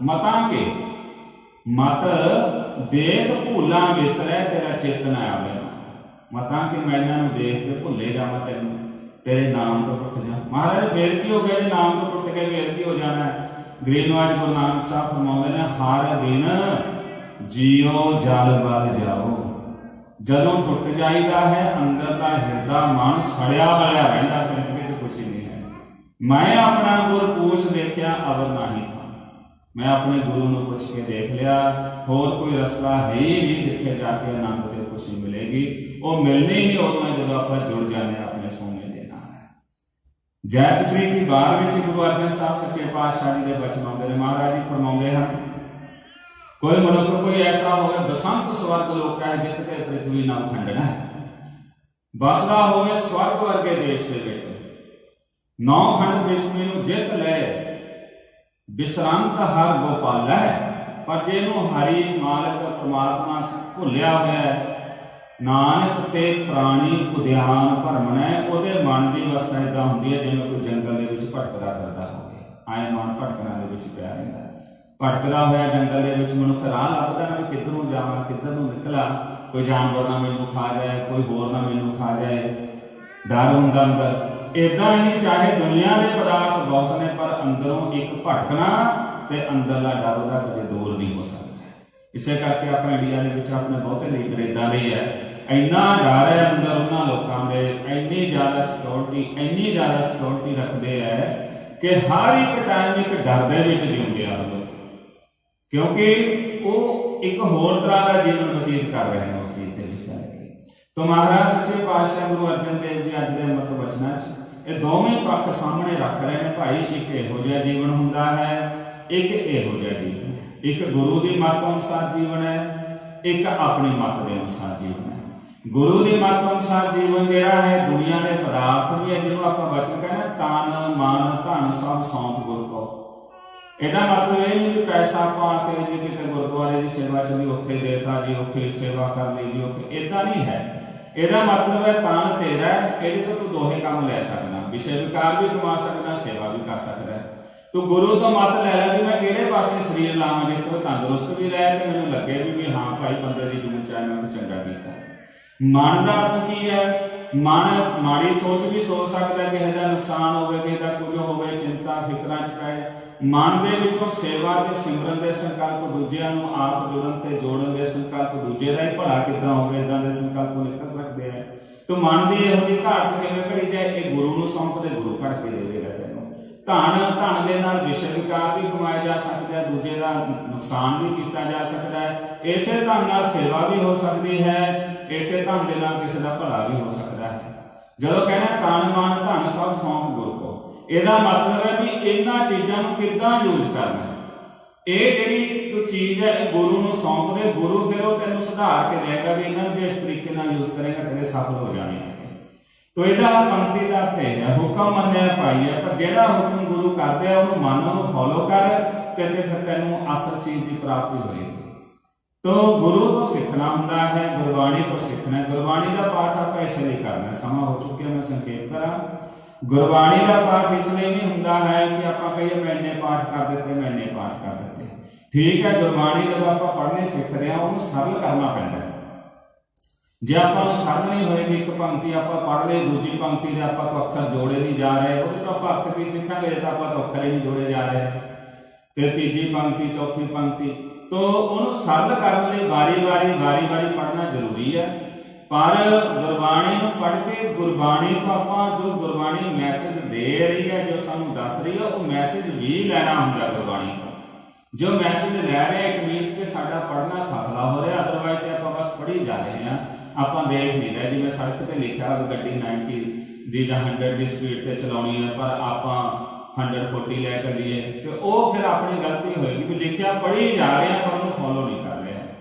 ਮਤਾਂ ਕੇ ਮਤ ਦੇਖ ਭੂਲਾਂ ਵਿਸਰੈ ਤੇਰਾ ਚਿੱਤ ਨਾ ਆਵੇ। ਮਤਾਂ ਕਿ ਮੈਂ ਇਹਨਾਂ ਨੂੰ ਦੇਖ ਕੇ ਭੁੱਲੇ ਜਾਵਾਂ, ਤੈਨੂੰ ਤੇਰੇ ਨਾਮ ਤੋਂ ਟੁੱਟ ਜਾ। ਮਹਾਰਾਜ ਫੇਰ ਕੀ ਹੋ ਗਿਆ ਜੇ ਨਾਮ ਤੋਂ ਟੁੱਟ ਕੇ ਫੇਰ ਕੀ ਹੋ ਜਾਣਾ। ਗਰੀਬ ਨਵਾਜ ਗੁਰੂ ਨਾਨਕ ਸਾਹਿਬ ਫਰਮਾਉਂਦੇ ਨੇ, ਹਰ ਦਿਨ ਜੀਓ ਜਲ ਬਲ ਜਾਓ। ਜਦੋਂ ਟੁੱਟ ਜਾਈਦਾ ਹੈ ਅੰਦਰ ਦਾ ਹਿਰਦਾ ਮਨ ਸੜਿਆ ਬਲਿਆ ਰਹਿੰਦਾ, ਫਿਰ ਵਿੱਚ ਖੁਸ਼ੀ ਨਹੀਂ ਹੈ। ਮੈਂ ਆਪਣਾ ਗੁਰ ਪੂਛ ਦੇਖਿਆ ਅਵਰ ਨਾਹੀ ਥਾ, ਮੈਂ ਆਪਣੇ ਗੁਰੂ ਨੂੰ ਪੁੱਛ ਕੇ ਦੇਖ ਲਿਆ, ਹੋਰ ਕੋਈ ਰਸਤਾ ਹੈ ਹੀ ਨਹੀਂ ਜਿੱਥੇ ਜਾ ਕੇ ਆਨੰਦ ਤੇ ਖੁਸ਼ੀ ਮਿਲੇਗੀ। ਉਹ ਮਿਲਣੀ ਹੀ ਉਦੋਂ ਹੈ ਜਦੋਂ ਆਪਾਂ ਜੁੜ ਜਾਂਦੇ ਆਪਣੇ ਸੋਨੇ ਦੇ ਨਾਲ। ਜੈਤ ਸ੍ਰੀ ਦੀ ਬਾਰ ਵਿੱਚ ਗੁਰੂ ਅਰਜਨ ਸਾਹਿਬ ਸੱਚੇ ਪਾਤਸ਼ਾਹ ਜੀ ਦੇ ਬਚਨ ਆਉਂਦੇ ਨੇ। ਮਹਾਰਾਜ ਜੀ ਫਰਮਾਉਂਦੇ ਹਨ, ਕੋਈ ਮਨੁੱਖ ਕੋਈ ਐਸਾ ਹੋਵੇ ਬਸੰਤ ਸਵਰਗ ਲੋਕ ਹੈ, ਜਿੱਤ ਤੇ ਪ੍ਰਿਥਵੀ ਨਾ ਖੰਡਣਾ ਹੈ, ਬਸਦਾ ਹੋਵੇ ਸਵਰਗ ਵਰਗੇ ਦੇਸ਼ ਦੇ ਵਿੱਚ, ਨੌ ਖੰਡ ਪ੍ਰਿਥਵੀ ਨੂੰ ਜਿੱਤ ਲੈ, ਵਿਸਰਾਂਤ ਹਰ ਗੋਪਾਲਾ ਹੈ। ਪਰ ਜਿਹਨੂੰ ਹਰੀ ਮਾਲਕ ਪਰਮਾਤਮਾ ਭੁੱਲਿਆ ਹੋਇਆ ਹੈ, ਨਾਨਕ ਤੇ ਪ੍ਰਾਣੀ ਉਦਿਆਨ ਭਰਮਣਾ। ਉਹਦੇ ਮਨ ਦੀ ਅਵਸਥਾ ਇਦਾਂ ਹੁੰਦੀ ਹੈ ਜਿਵੇਂ ਕੋਈ ਜੰਗਲ ਦੇ ਵਿੱਚ ਭਟਕਦਾ ਫਿਰਦਾ ਹੋਵੇ। ਐਂ ਮਨ ਭਟਕਣਾ ਦੇ ਵਿੱਚ ਪਿਆ ਰਹਿੰਦਾ, ਭਟਕਦਾ ਹੋਇਆ ਜੰਗਲ ਦੇ ਵਿੱਚ ਮਨੁੱਖ ਰਾਹ ਲੱਭਦਾ ਨਾ ਵੀ ਕਿੱਧਰ ਨੂੰ ਜਾਵਾਂ, ਕਿੱਧਰ ਨੂੰ ਨਿਕਲਾਂ, ਕੋਈ ਜਾਨਵਰ ਨਾ ਮੈਨੂੰ ਖਾ ਜਾਏ, ਕੋਈ ਹੋਰ ਨਾ ਮੈਨੂੰ ਖਾ ਜਾਏ, ਡਰ ਹੁੰਦਾ ਅੰਦਰ। ਇਦਾਂ ਹੀ ਚਾਹੇ ਦੁਨੀਆ ਦੇ ਪਦਾਰਥ ਬਹੁਤ ਨੇ ਪਰ ਅੰਦਰੋਂ ਇੱਕ ਭਟਕਣਾ ਤੇ ਅੰਦਰਲਾ ਡਰ ਉਹਦਾ ਕਦੇ ਦੂਰ ਨਹੀਂ ਹੋ ਸਕਦਾ। ਇਸੇ ਕਰਕੇ ਆਪਾਂ ਇੰਡੀਆ ਦੇ ਵਿੱਚ ਆਪਣੇ ਬਹੁਤੇ ਲੀਡਰ ਇਦਾਂ ਦੇ ਹੈ, ਇੰਨਾ ਡਰ ਹੈ ਅੰਦਰ ਉਹਨਾਂ ਲੋਕਾਂ ਦੇ, ਇੰਨੀ ਜ਼ਿਆਦਾ ਸਿਕਿਉਰਿਟੀ ਰੱਖਦੇ ਹੈ ਕਿ ਹਰ ਇੱਕ ਟਾਈਮ ਇੱਕ ਡਰ ਦੇ ਵਿੱਚ ਜਿਉਂਦੇ ਆ ਲੋਕ, ਕਿਉਂਕਿ ਉਹ ਇੱਕ ਹੋਰ ਤਰ੍ਹਾਂ ਦਾ ਜੀਵਨ ਬਤੀਤ ਕਰ ਰਹੇ ਨੇ ਉਸ ਚੀਜ਼ ਦੇ ਵਿੱਚ ਆ ਕੇ। ਤਾਂ ਮਹਾਰਾਜ ਸੱਚੇ ਪਾਤਸ਼ਾਹ ਗੁਰੂ ਅਰਜਨ ਦੇਵ ਜੀ ਅੱਜ ਦੇ ਅੰਮ੍ਰਿਤ ਬਚਨਾਂ 'ਚ ਇਹ ਦੋਵੇਂ ਪੱਖ ਸਾਹਮਣੇ ਰੱਖ ਰਹੇ ਨੇ। ਭਾਈ ਇੱਕ ਇਹੋ ਜਿਹਾ ਜੀਵਨ ਹੁੰਦਾ ਹੈ, ਇੱਕ ਇਹੋ ਜਿਹਾ ਜੀਵਨ ਹੈ। ਇੱਕ ਗੁਰੂ ਦੀ ਮੱਤ ਅਨੁਸਾਰ ਜੀਵਨ ਹੈ, ਇੱਕ ਆਪਣੀ ਮੱਤ ਦੇ ਅਨੁਸਾਰ ਜੀਵਨ ਹੈ। ਗੁਰੂ ਦੀ ਮੱਤ ਅਨੁਸਾਰ ਜੀਵਨ ਜਿਹੜਾ ਹੈ ਦੁਨੀਆ ਦੇ ਪਦਾਰਥ ਵੀ ਹੈ, ਜਿਹਨੂੰ ਆਪਾਂ ਬਚਨ ਕਹਿੰਦੇ ਤਨ ਮਨ ਧਨ ਸਭ ਸੌਂਪ ਗੁਰ ਕੋ। ਇਹਦਾ ਮਤਲਬ ਇਹ ਨਹੀਂ ਵੀ ਪੈਸਾ ਪਾ ਕੇ ਜੀ ਕਿਤੇ ਗੁਰਦੁਆਰੇ ਦੀ ਸੇਵਾ ਚ ਵੀ ਉੱਥੇ ਦੇਤਾ ਜੀ, ਉੱਥੇ ਸੇਵਾ ਕਰ ਲਈ ਜੀ, ਉੱਥੇ ਇਦਾਂ ਨਹੀਂ ਹੈ। ਇਹਦਾ ਮਤਲਬ ਹੈ ਤਨ ਤੇਰਾ, ਇਹਦੇ ਤੋਂ ਤੂੰ ਦੋਹੇ ਕੰਮ ਲੈ ਸਕਦਾ, ਵਿਸ਼ੇ ਵਿਕਾਰ ਵੀ ਕਮਾ ਸਕਦਾ, ਸੇਵਾ ਵੀ ਕਰ ਸਕਦਾ। ਤੂੰ ਗੁਰੂ ਤੋਂ ਮੱਤ ਲੈ ਲੈ ਵੀ ਮੈਂ ਕਿਹੜੇ ਪਾਸੇ ਸਰੀਰ ਲਾਵਾਂ ਜਿੱਥੋਂ ਤੰਦਰੁਸਤ ਵੀ ਰਹੇ ਤੇ ਮੈਨੂੰ ਲੱਗੇ ਵੀ ਹਾਂ ਭਾਈ ਬੰਦੇ ਦੀ ਜੂਨ ਚਾਹ ਮੈਂ ਚੰਗਾ ਕੀਤਾ। ਮਨ ਦਾ ਅਰਥ ਕੀ ਹੈ? ਮਨ ਮਾੜੀ ਸੋਚ ਵੀ ਸੋਚ ਸਕਦਾ, ਕਿਸੇ ਦਾ ਨੁਕਸਾਨ ਹੋਵੇ, ਕਿਸੇ ਦਾ ਕੁਝ ਹੋਵੇ, ਚਿੰਤਾ ਫਿਕਰਾਂ ਚ ਪੈ। ਮਨ ਦੇ ਵਿੱਚੋਂ ਸੇਵਾ ਤੇ ਸਿਮਰਨ ਦੇ ਸੰਕਲਪ, ਦੂਜਿਆਂ ਨੂੰ ਆਪ ਜੁੜਨ ਤੇ ਜੋੜਨ ਦੇ ਸੰਕਲਪ, ਦੂਜੇ ਦਾ ਹੀ ਭਲਾ ਕਿੱਦਾਂ ਹੋਵੇ ਇਦਾਂ ਦੇ ਸੰਕਲਪ ਨਿਕਲ ਸਕਦੇ ਆ। ਤੂੰ ਮਨ ਦੀ ਇਹੋ ਜਿਹੀ ਘਾਟ ਕਿਵੇਂ ਘੜੀ ਜਾਏ? ਇਹ ਗੁਰੂ ਨੂੰ ਸੌਂਪ ਦੇ, ਗੁਰੂ ਘੜ ਕੇ ਦੇ ਦੇਗਾ ਤੈਨੂੰ। ਧਨ ਦੇ ਨਾਲ ਵਿਸ਼ੇ ਵਿਕਾਰ ਵੀ ਕਮਾਏ ਜਾ ਸਕਦੇ ਆ, ਦੂਜੇ ਦਾ ਨੁਕਸਾਨ ਵੀ ਕੀਤਾ ਜਾ ਸਕਦਾ ਹੈ। ਇਸੇ ਧਨ ਨਾਲ ਸੇਵਾ ਵੀ ਹੋ ਸਕਦੀ ਹੈ, ਇਸੇ ਧਨ ਦੇ ਨਾਲ ਕਿਸੇ ਦਾ ਭਲਾ ਵੀ ਹੋ ਸਕਦਾ ਹੈ। ਜਦੋਂ ਕਹਿੰਦਾ ਤਨ ਮਨ ਧਨ ਸਭ ਸੌਂਪ ਗੁਰ ਕੋ, ਇਹਦਾ ਮਤਲਬ ਹੈ ਵੀ ਇਹਨਾਂ ਚੀਜ਼ਾਂ ਨੂੰ ਕਿੱਦਾਂ ਯੂਜ਼ ਕਰਨਾ। ਇਹ ਜਿਹੜੀ ਤੂੰ ਚੀਜ਼ ਹੈ ਇਹ ਗੁਰੂ ਨੂੰ ਸੌਂਪ ਦੇ, ਗੁਰੂ ਫਿਰ ਉਹ ਤੈਨੂੰ ਸੁਧਾਰ ਕੇ ਦੇਗਾ ਵੀ ਇਹਨਾਂ ਨੂੰ ਜੇ ਇਸ ਤਰੀਕੇ ਨਾਲ ਯੂਜ਼ ਕਰੇਗਾ ਤੇਰੇ ਸਫਲ ਹੋ ਜਾਣੇ ਹੈ। ਤੋ ਇਹਦਾ ਪੰਕਤੀ ਦਾ ਅਰਥ ਹੈ ਹੁਕਮ ਮੰਨਿਆ ਭਾਈ ਹੈ, ਪਰ ਜਿਹੜਾ ਹੁਕਮ ਗੁਰੂ ਕਰਦੇ ਆ ਉਹਨੂੰ ਮੰਨ, ਉਹਨੂੰ ਫੋਲੋ ਕਰ ਤੇ ਫਿਰ ਤੈਨੂੰ ਅਸਲ ਚੀਜ਼ ਦੀ ਪ੍ਰਾਪਤੀ ਹੋਏਗੀ। ਤੋ ਗੁਰੂ ਤੋਂ ਸਿੱਖਣਾ ਹੁੰਦਾ ਹੈ, ਗੁਰਬਾਣੀ ਤੋਂ ਸਿੱਖਣਾ। ਗੁਰਬਾਣੀ ਦਾ ਪਾਠ ਆਪਾਂ ਇਸ ਲਈ ਕਰਨਾ, ਸਮਾਂ ਹੋ ਚੁੱਕਿਆ ਮੈਂ ਸੰਖੇਪ ਕਰਾਂ। ਗੁਰਬਾਣੀ ਦਾ ਪਾਠ ਇਸ ਲਈ ਨਹੀਂ ਹੁੰਦਾ ਹੈ ਕਿ ਆਪਾਂ ਕਹੀਏ ਮੈਂ ਇੰਨੇ ਪਾਠ ਕਰ ਦਿੱਤੇ, ਮੈਂ ਇੰਨੇ ਪਾਠ ਕਰ ਦਿੱਤੇ। ਠੀਕ ਹੈ, ਗੁਰਬਾਣੀ ਜਦੋਂ ਆਪਾਂ ਪੜ੍ਹਨੀ ਸਿੱਖਦੇ ਹਾਂ ਉਹਨੂੰ ਸਰਲ ਕਰਨਾ ਪੈਂਦਾ ਹੈ। ਜੇ ਆਪਾਂ ਨੂੰ ਸਰਲ ਨਹੀਂ ਹੋਏਗੀ, ਇੱਕ ਪੰਕਤੀ ਆਪਾਂ ਪੜ੍ਹ ਲਈ, ਦੂਜੀ ਪੰਕਤੀ ਦੇ ਆਪਾਂ ਤੋਂ ਅੱਖਰ ਜੋੜੇ ਨਹੀਂ ਜਾ ਰਹੇ, ਉਹਦੇ ਤੋਂ ਆਪਾਂ ਅਰਥ ਕੀ ਸਿੱਖਾਂਗੇ ਜੇ ਤਾਂ ਆਪਾਂ ਤੋਂ ਅੱਖਰ ਹੀ ਨਹੀਂ ਜੋੜੇ ਜਾ ਰਹੇ। ਤੇ ਤੀਜੀ ਪੰਕਤੀ, ਚੌਥੀ ਪੰਕਤੀ, ਤੋ ਉਹਨੂੰ ਸਰਲ ਕਰਨ ਲਈ ਵਾਰੀ-ਵਾਰੀ ਪੜ੍ਹਨਾ ਜ਼ਰੂਰੀ ਹੈ। ਪਰ ਗੁਰਬਾਣੀ ਨੂੰ ਪੜ੍ਹ ਕੇ ਗੁਰਬਾਣੀ ਤੋਂ ਆਪਾਂ ਜੋ ਗੁਰਬਾਣੀ ਮੈਸੇਜ ਦੇ ਰਹੀ ਹੈ, ਜੋ ਸਾਨੂੰ ਦੱਸ ਰਹੀ ਹੈ, ਉਹ ਮੈਸੇਜ ਵੀ ਲੈਣਾ ਹੁੰਦਾ ਗੁਰਬਾਣੀ ਤੋਂ। ਜੋ ਮੈਸੇਜ ਲੈ ਰਹੇ ਇੱਕ ਮੀਨਸ ਕਿ ਸਾਡਾ ਪੜ੍ਹਨਾ ਸਫਲਾ ਹੋ ਰਿਹਾ, ਅਦਰਵਾਈਜ਼ ਤੇ ਆਪਾਂ ਬਸ ਪੜ੍ਹੀ ਜਾ ਰਹੇ ਹਾਂ, ਆਪਾਂ ਦੇਖ ਨਹੀਂ ਰਹੇ। ਜਿਵੇਂ ਸੜਕ ਤੇ ਲਿਖਿਆ ਹੋਵੇ ਗੱਡੀ 90 ਦੀ ਜਾਂ 100 ਦੀ ਸਪੀਡ ਤੇ ਚਲਾਉਣੀ ਹੈ, ਪਰ ਆਪਾਂ 140 ਲੈ ਚੱਲੀਏ ਤੇ ਉਹ ਫਿਰ ਆਪਣੀ ਗਲਤੀ ਹੋਏਗੀ ਵੀ ਲਿਖਿਆ ਪੜ੍ਹੀ ਜਾ ਰਹੇ ਹਾਂ ਪਰ ਉਹਨੂੰ ਫੋਲੋ ਨਹੀਂ ਕਰ ਰਹੇ,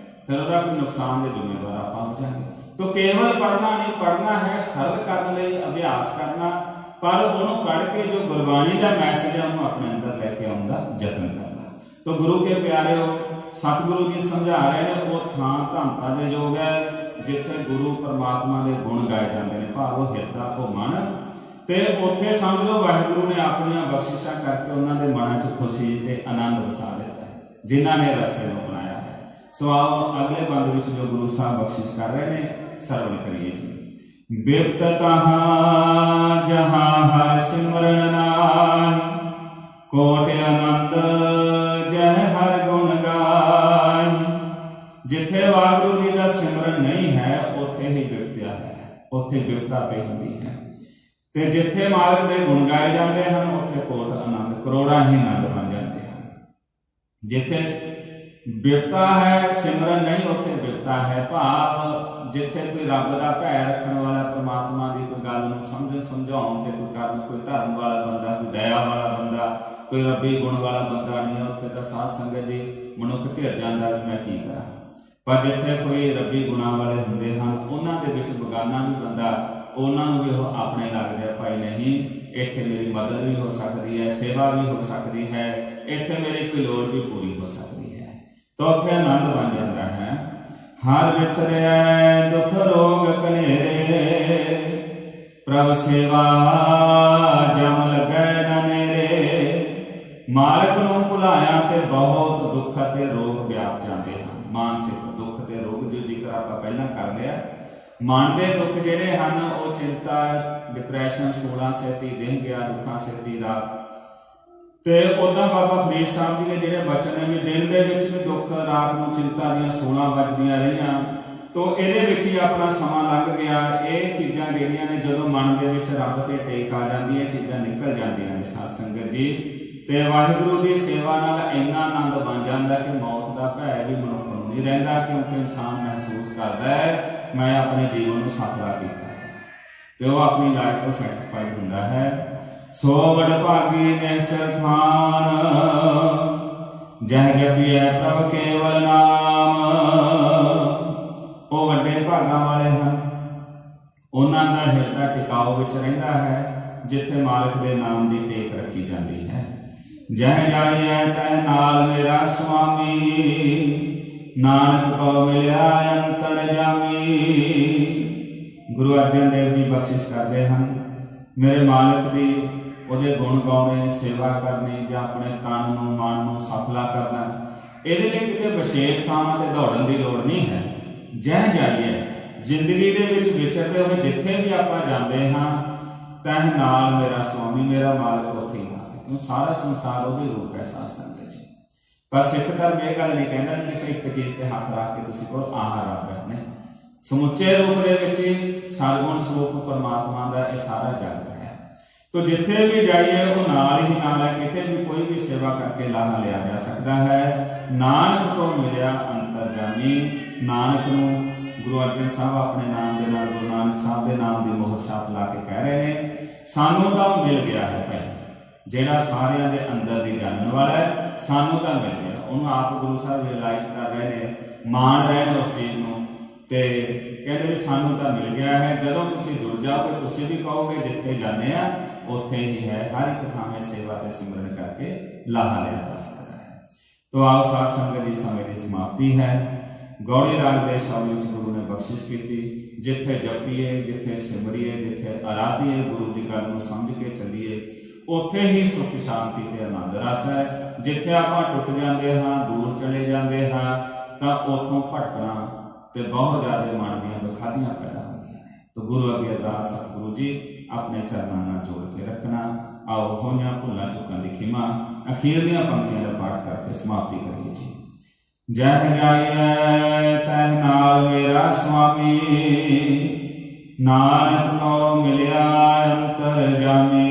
ਫਿਰ ਉਹਦਾ ਕੋਈ ਨੁਕਸਾਨ ਦੇ ਜ਼ਿੰਮੇਵਾਰ ਆਪਾਂ ਹੋ ਜਾਵਾਂਗੇ। तो केवल पढ़ना नहीं, पढ़ना है सरल करने लिए अभ्यास करना, पर उन्होंने पढ़ के जो गुरबाणी का मैसेज है उन्होंने अपने अंदर लेके आने का यत्न करना। तो गुरु के प्यारे सतगुरु जी समझा रहे हैं वो थां धनता दे योग है जिथे गुरु परमात्मा के गुण गाए जाते हैं, भाव वो हिरदा वो मन ते उत्थे समझ लो वाहिगुरु ने अपन बख्शिशा करके उन्होंने मना च खुशी ते आनंद वसा दिता है जिन्हों ने रस्ते को बनाया है। सो आओ अगले बंद विच जो गुरु साहब बख्शिश कर रहे हैं सरवण करिए जी। बिपत तहां जहां हर सिमरन नाहि, कोट आनंद जह हर गुण गाहि। जिथे वाहिगुरु जी का सिमरन नहीं है उत्थे ही बिपत्या है, उत्थे बिपता पई हुंदी है। ते जिथे मालक दे गुण गाए जाते हैं उत्थे कोट आनंद करोड़ा ही आनंद बन जाते हैं। जिथे बिपता है सिमरन नहीं उत्थे बिपता है, भाव जिथे कोई रब का भै रखने वाला परमात्मा की कोई गल समझाउण ते कोई करन, कोई धर्म वाला बंदा, कोई दया वाला बंदा, कोई रबी गुण वाला बंदा नहीं है, उत्थे तां साध संगत जी मनुख घिर जांदा भी मैं की करा। पर जिथे कोई रबी गुणा वाले हुंदे हन उन्हां दे विच बगाना भी बंदा उन्होंने भी वो अपने लगते भाई नहीं इत्थे मेरी मदद भी हो सकती है, सेवा भी हो सकती है, इत्थे मेरी कोई लोड़ भी पूरी हो सकती है, तो उत्थे आनंद बन जाता है। ਹਰ ਵਿਸਰੈ ਦੁਖ ਰੋਗ ਕਨੇਰੇ, ਪ੍ਰਭ ਸੇਵਾ ਜਮ ਲੱਗੈ ਨ ਨੇਰੇ। ਮਾਲਕ ਨੂੰ ਭੁਲਾਇਆ ਤੇ ਬਹੁਤ ਦੁੱਖ ਅਤੇ ਰੋਗ ਵਿਆਪ ਜਾਂਦੇ ਹਨ। ਮਾਨਸਿਕ ਦੁੱਖ ਤੇ ਰੋਗ ਜੋ ਜ਼ਿਕਰ ਆਪਾਂ ਪਹਿਲਾਂ ਕਰ ਲਿਆ। ਮਨ ਦੇ ਦੁੱਖ ਜਿਹੜੇ ਹਨ ਉਹ ਚਿੰਤਾ, ਡਿਪਰੈਸ਼ਨ, 16 ਸੈਤੀ ਦਿਨ ਗਿਆ, ਦੁੱਖਾਂ ਸੈਤੀ ਰਾਤ। ਤੇ ਉੱਦਾਂ ਬਾਬਾ ਫਰੀਦ ਸਾਹਿਬ ਜੀ ਦੇ ਜਿਹੜੇ ਬਚਨ ਨੇ ਵੀ ਦਿਨ ਦੇ ਵਿੱਚ ਵੀ ਦੁੱਖ, ਰਾਤ ਨੂੰ ਚਿੰਤਾ ਦੀਆਂ 16 ਵੱਜਦੀਆਂ ਰਹੀਆਂ, ਤੋ ਇਹਦੇ ਵਿੱਚ ਹੀ ਆਪਣਾ ਸਮਾਂ ਲੰਘ ਗਿਆ। ਇਹ ਚੀਜ਼ਾਂ ਜਿਹੜੀਆਂ ਨੇ ਜਦੋਂ ਮਨ ਦੇ ਵਿੱਚ ਰੱਬ ਤੇ ਟੇਕ ਆ ਜਾਂਦੀ, ਇਹ ਚੀਜ਼ਾਂ ਨਿਕਲ ਜਾਂਦੀਆਂ ਨੇ ਸਾਧ ਸੰਗਤ ਜੀ। ਤੇ ਵਾਹਿਗੁਰੂ ਦੀ ਸੇਵਾ ਨਾਲ ਇੰਨਾ ਆਨੰਦ ਬਣ ਜਾਂਦਾ ਕਿ ਮੌਤ ਦਾ ਭੈ ਵੀ ਮਨੁੱਖ ਨੂੰ ਨਹੀਂ ਰਹਿੰਦਾ, ਕਿਉਂਕਿ ਇਨਸਾਨ ਮਹਿਸੂਸ ਕਰਦਾ ਹੈ ਮੈਂ ਆਪਣੇ ਜੀਵਨ ਨੂੰ ਸਫਲਾ ਕੀਤਾ ਹੈ ਤੇ ਉਹ ਆਪਣੀ ਲਾਈਫ ਤੋਂ ਸੈਟੀਸਫਾਈਡ ਹੁੰਦਾ ਹੈ। ਸੋ ਵਡਭਾਗੀ ਨਿਹਚਲ ਥਾਨ, ਜਹ ਜਪੀਐ ਪ੍ਰਭ ਕੇਵਲ ਨਾਮ। ਉਹ ਵੱਡੇ ਭਾਗਾਂ ਵਾਲੇ ਹਨ, ਉਹਨਾਂ ਦਾ ਹਿਰਦਾ ਟਿਕਾਓ ਵਿੱਚ ਰਹਿੰਦਾ ਹੈ ਜਿੱਥੇ ਮਾਲਕ ਦੇ ਨਾਮ ਦੀ ਟੇਕ ਰੱਖੀ ਜਾਂਦੀ ਹੈ। ਜਹ ਜਾਈਐ ਤੈ ਨਾਲ ਮੇਰਾ ਸੁਆਮੀ, ਨਾਨਕ ਕੋ ਮਿਲਿਆ ਅੰਤਰ ਜਾਮੀ। ਗੁਰੂ ਅਰਜਨ ਦੇਵ ਜੀ ਬਖਸ਼ਿਸ਼ ਕਰਦੇ ਹਨ, ਮੇਰੇ ਮਾਲਕ ਦੀ ਉਹਦੇ ਗੁਣ ਗਾਉਣੇ, ਸੇਵਾ ਕਰਨੀ ਜਾਂ ਆਪਣੇ ਤਨ ਨੂੰ ਮਨ ਨੂੰ ਸਫਲਾ ਕਰਨਾ, ਇਹਦੇ ਲਈ ਕਿਤੇ ਵਿਸ਼ੇਸ਼ ਥਾਵਾਂ ਤੇ ਦੌੜਨ ਦੀ ਲੋੜ ਨਹੀਂ ਹੈ। ਜਹ ਜਾਈਏ ਜ਼ਿੰਦਗੀ ਦੇ ਵਿੱਚ ਵਿਚਰਦੇ ਹੋਏ ਜਿੱਥੇ ਵੀ ਆਪਾਂ ਜਾਂਦੇ ਹਾਂ, ਤੈਂ ਨਾਲ ਮੇਰਾ ਸੁਆਮੀ, ਮੇਰਾ ਮਾਲਕ ਉੱਥੇ ਹੀ ਨਾਲ ਹੈ, ਕਿਉਂ ਸਾਰਾ ਸੰਸਾਰ ਉਹਦੇ ਰੂਪ ਹੈ ਸਾਧ ਸੰਗਤ ਜੀ। ਪਰ ਸਿੱਖ ਧਰਮ ਇਹ ਗੱਲ ਨਹੀਂ ਕਹਿੰਦਾ ਕਿ ਕਿਸੇ ਇੱਕ ਚੀਜ਼ ਤੇ ਹੱਥ ਰੱਖ ਕੇ ਤੁਸੀਂ ਕਹੋ ਆਹ ਰੱਬ ਹੈ। ਨਹੀਂ, ਸਮੁੱਚੇ ਰੂਪ ਦੇ ਵਿੱਚ ਸਰਗੁਣ ਸਰੂਪ ਪਰਮਾਤਮਾ ਦਾ ਇਹ ਸਾਰਾ ਜਗਤ ਹੈ। ਤੋ ਜਿੱਥੇ ਵੀ ਜਾਈਏ ਉਹ ਨਾਲ ਹੀ ਨਾਲ ਹੈ, ਕਿਤੇ ਵੀ ਕੋਈ ਵੀ ਸੇਵਾ ਕਰਕੇ ਲਾਹਾ ਲਿਆ ਜਾ ਸਕਦਾ ਹੈ। ਨਾਨਕ ਤੋਂ ਮਿਲਿਆ ਅੰਤਰਜਾਮੀ। ਨਾਨਕ ਨੂੰ ਗੁਰੂ ਅਰਜਨ ਸਾਹਿਬ ਆਪਣੇ ਨਾਮ ਦੇ ਨਾਲ, ਗੁਰੂ ਨਾਨਕ ਸਾਹਿਬ ਦੇ ਨਾਮ ਦੀ ਮੋਹਰ ਛਾਪ ਲਾ ਕੇ ਕਹਿ ਰਹੇ ਨੇ, ਸਾਨੂੰ ਤਾਂ ਮਿਲ ਗਿਆ ਹੈ ਭਾਈ, ਜਿਹੜਾ ਸਾਰਿਆਂ ਦੇ ਅੰਦਰ ਦੀ ਜਾਣਨ ਵਾਲਾ ਹੈ, ਸਾਨੂੰ ਤਾਂ ਮਿਲ ਗਿਆ। ਉਹਨੂੰ ਆਪ ਗੁਰੂ ਸਾਹਿਬ ਰਿਅਲਾਈਜ਼ ਕਰ ਰਹੇ ਨੇ, ਮਾਣ ਰਹੇ ਨੇ ਉਸ ਚੀਜ਼ ਨੂੰ, ਤੇ ਕਹਿੰਦੇ ਵੀ ਸਾਨੂੰ ਤਾਂ ਮਿਲ ਗਿਆ ਹੈ। ਜਦੋਂ ਤੁਸੀਂ ਜੁੜ ਜਾਓਗੇ ਤੁਸੀਂ ਵੀ ਕਹੋਗੇ ਜਿੱਥੇ ਜਾਂਦੇ ਆ ਉੱਥੇ ਹੀ ਹੈ। ਹਰ ਇੱਕ ਥਾਵੇਂ ਸੇਵਾ ਤੇ ਸਿਮਰਨ ਕਰਕੇ ਲਾਹਾ ਲਿਆ ਜਾ ਸਕਦਾ ਹੈ। ਤੋ ਆਓ ਸਾਧ ਸੰਗਤ ਦੀ ਸਮੇਂ ਦੀ ਸਮਾਪਤੀ ਹੈ। ਗੌੜੀ ਰਾਗ ਦੇ ਸ਼ਬਦ ਵਿੱਚ ਗੁਰੂ ਨੇ ਬਖਸ਼ਿਸ਼ ਕੀਤੀ, ਜਿੱਥੇ ਜਪੀਏ, ਜਿੱਥੇ ਸਿਮਰੀਏ, ਜਿੱਥੇ ਆਰਾਧੀਏ, ਗੁਰੂ ਦੀ ਗੱਲ ਨੂੰ ਸਮਝ ਕੇ ਚੱਲੀਏ, ਉੱਥੇ ਹੀ ਸੁਖ ਸ਼ਾਂਤੀ ਤੇ ਆਨੰਦ ਰਸ ਹੈ। ਜਿੱਥੇ ਆਪਾਂ ਟੁੱਟ ਜਾਂਦੇ ਹਾਂ, ਦੂਰ ਚਲੇ ਜਾਂਦੇ ਹਾਂ, ਤਾਂ ਉੱਥੋਂ ਭਟਕਣਾ ਤੇ ਬਹੁਤ ਜ਼ਿਆਦਾ ਮਨ ਦੀਆਂ ਵਿਖਾਦੀਆਂ ਪੈਦਾ ਹੁੰਦੀਆਂ ਨੇ। ਤਾਂ ਗੁਰੂ ਅੱਗੇ ਅਰਦਾਸ, ਸਤਿਗੁਰੂ ਜੀ ਆਪਣੇ ਚਰਨਾਂ ਨਾਲ ਜੋੜ ਕੇ ਰੱਖਣਾ। ਆਓ ਹੋਈਆਂ ਭੁੱਲਾਂ ਚੁੱਕਾਂ ਦੀ ਖਿਮਾ ਅਖੀਰਲੀਆਂ ਪੰਕਤੀਆਂ ਦਾ ਪਾਠ ਕਰਕੇ ਸਮਾਪਤੀ ਕਰੀਏ ਜੀ। ਜਹ ਜਾਈਐ ਤੈ ਨਾਲ ਮੇਰਾ ਸੁਆਮੀ, ਨਾਨਕ ਕੋ ਮਿਲਿਆ ਅੰਤਰ ਜਾਮੀ।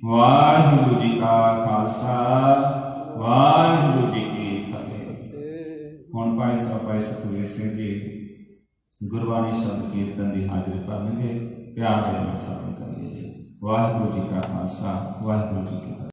ਵਾਹਿਗੁਰੂ ਜੀ ਕਾ ਖਾਲਸਾ, ਵਾਹਿਗੁਰੂ ਜੀ ਕੀ ਫਤਿਹ। ਹੁਣ ਭਾਈ ਸਾਹਿਬ ਭਾਈ ਸਤਿਗੁਰੂ ਸਿੰਘ ਜੀ ਗੁਰਬਾਣੀ ਸ਼ਬਦ ਕੀਰਤਨ ਦੀ ਹਾਜ਼ਰੀ ਭਰਨਗੇ। ਪਿਆਰ ਦੇ ਨਾਲ ਸਾਥ ਕਰੀਏ ਜੀ। ਵਾਹਿਗੁਰੂ ਜੀ ਕਾ ਖਾਲਸਾ, ਵਾਹਿਗੁਰੂ ਜੀ ਕੀ ਫਤਿਹ।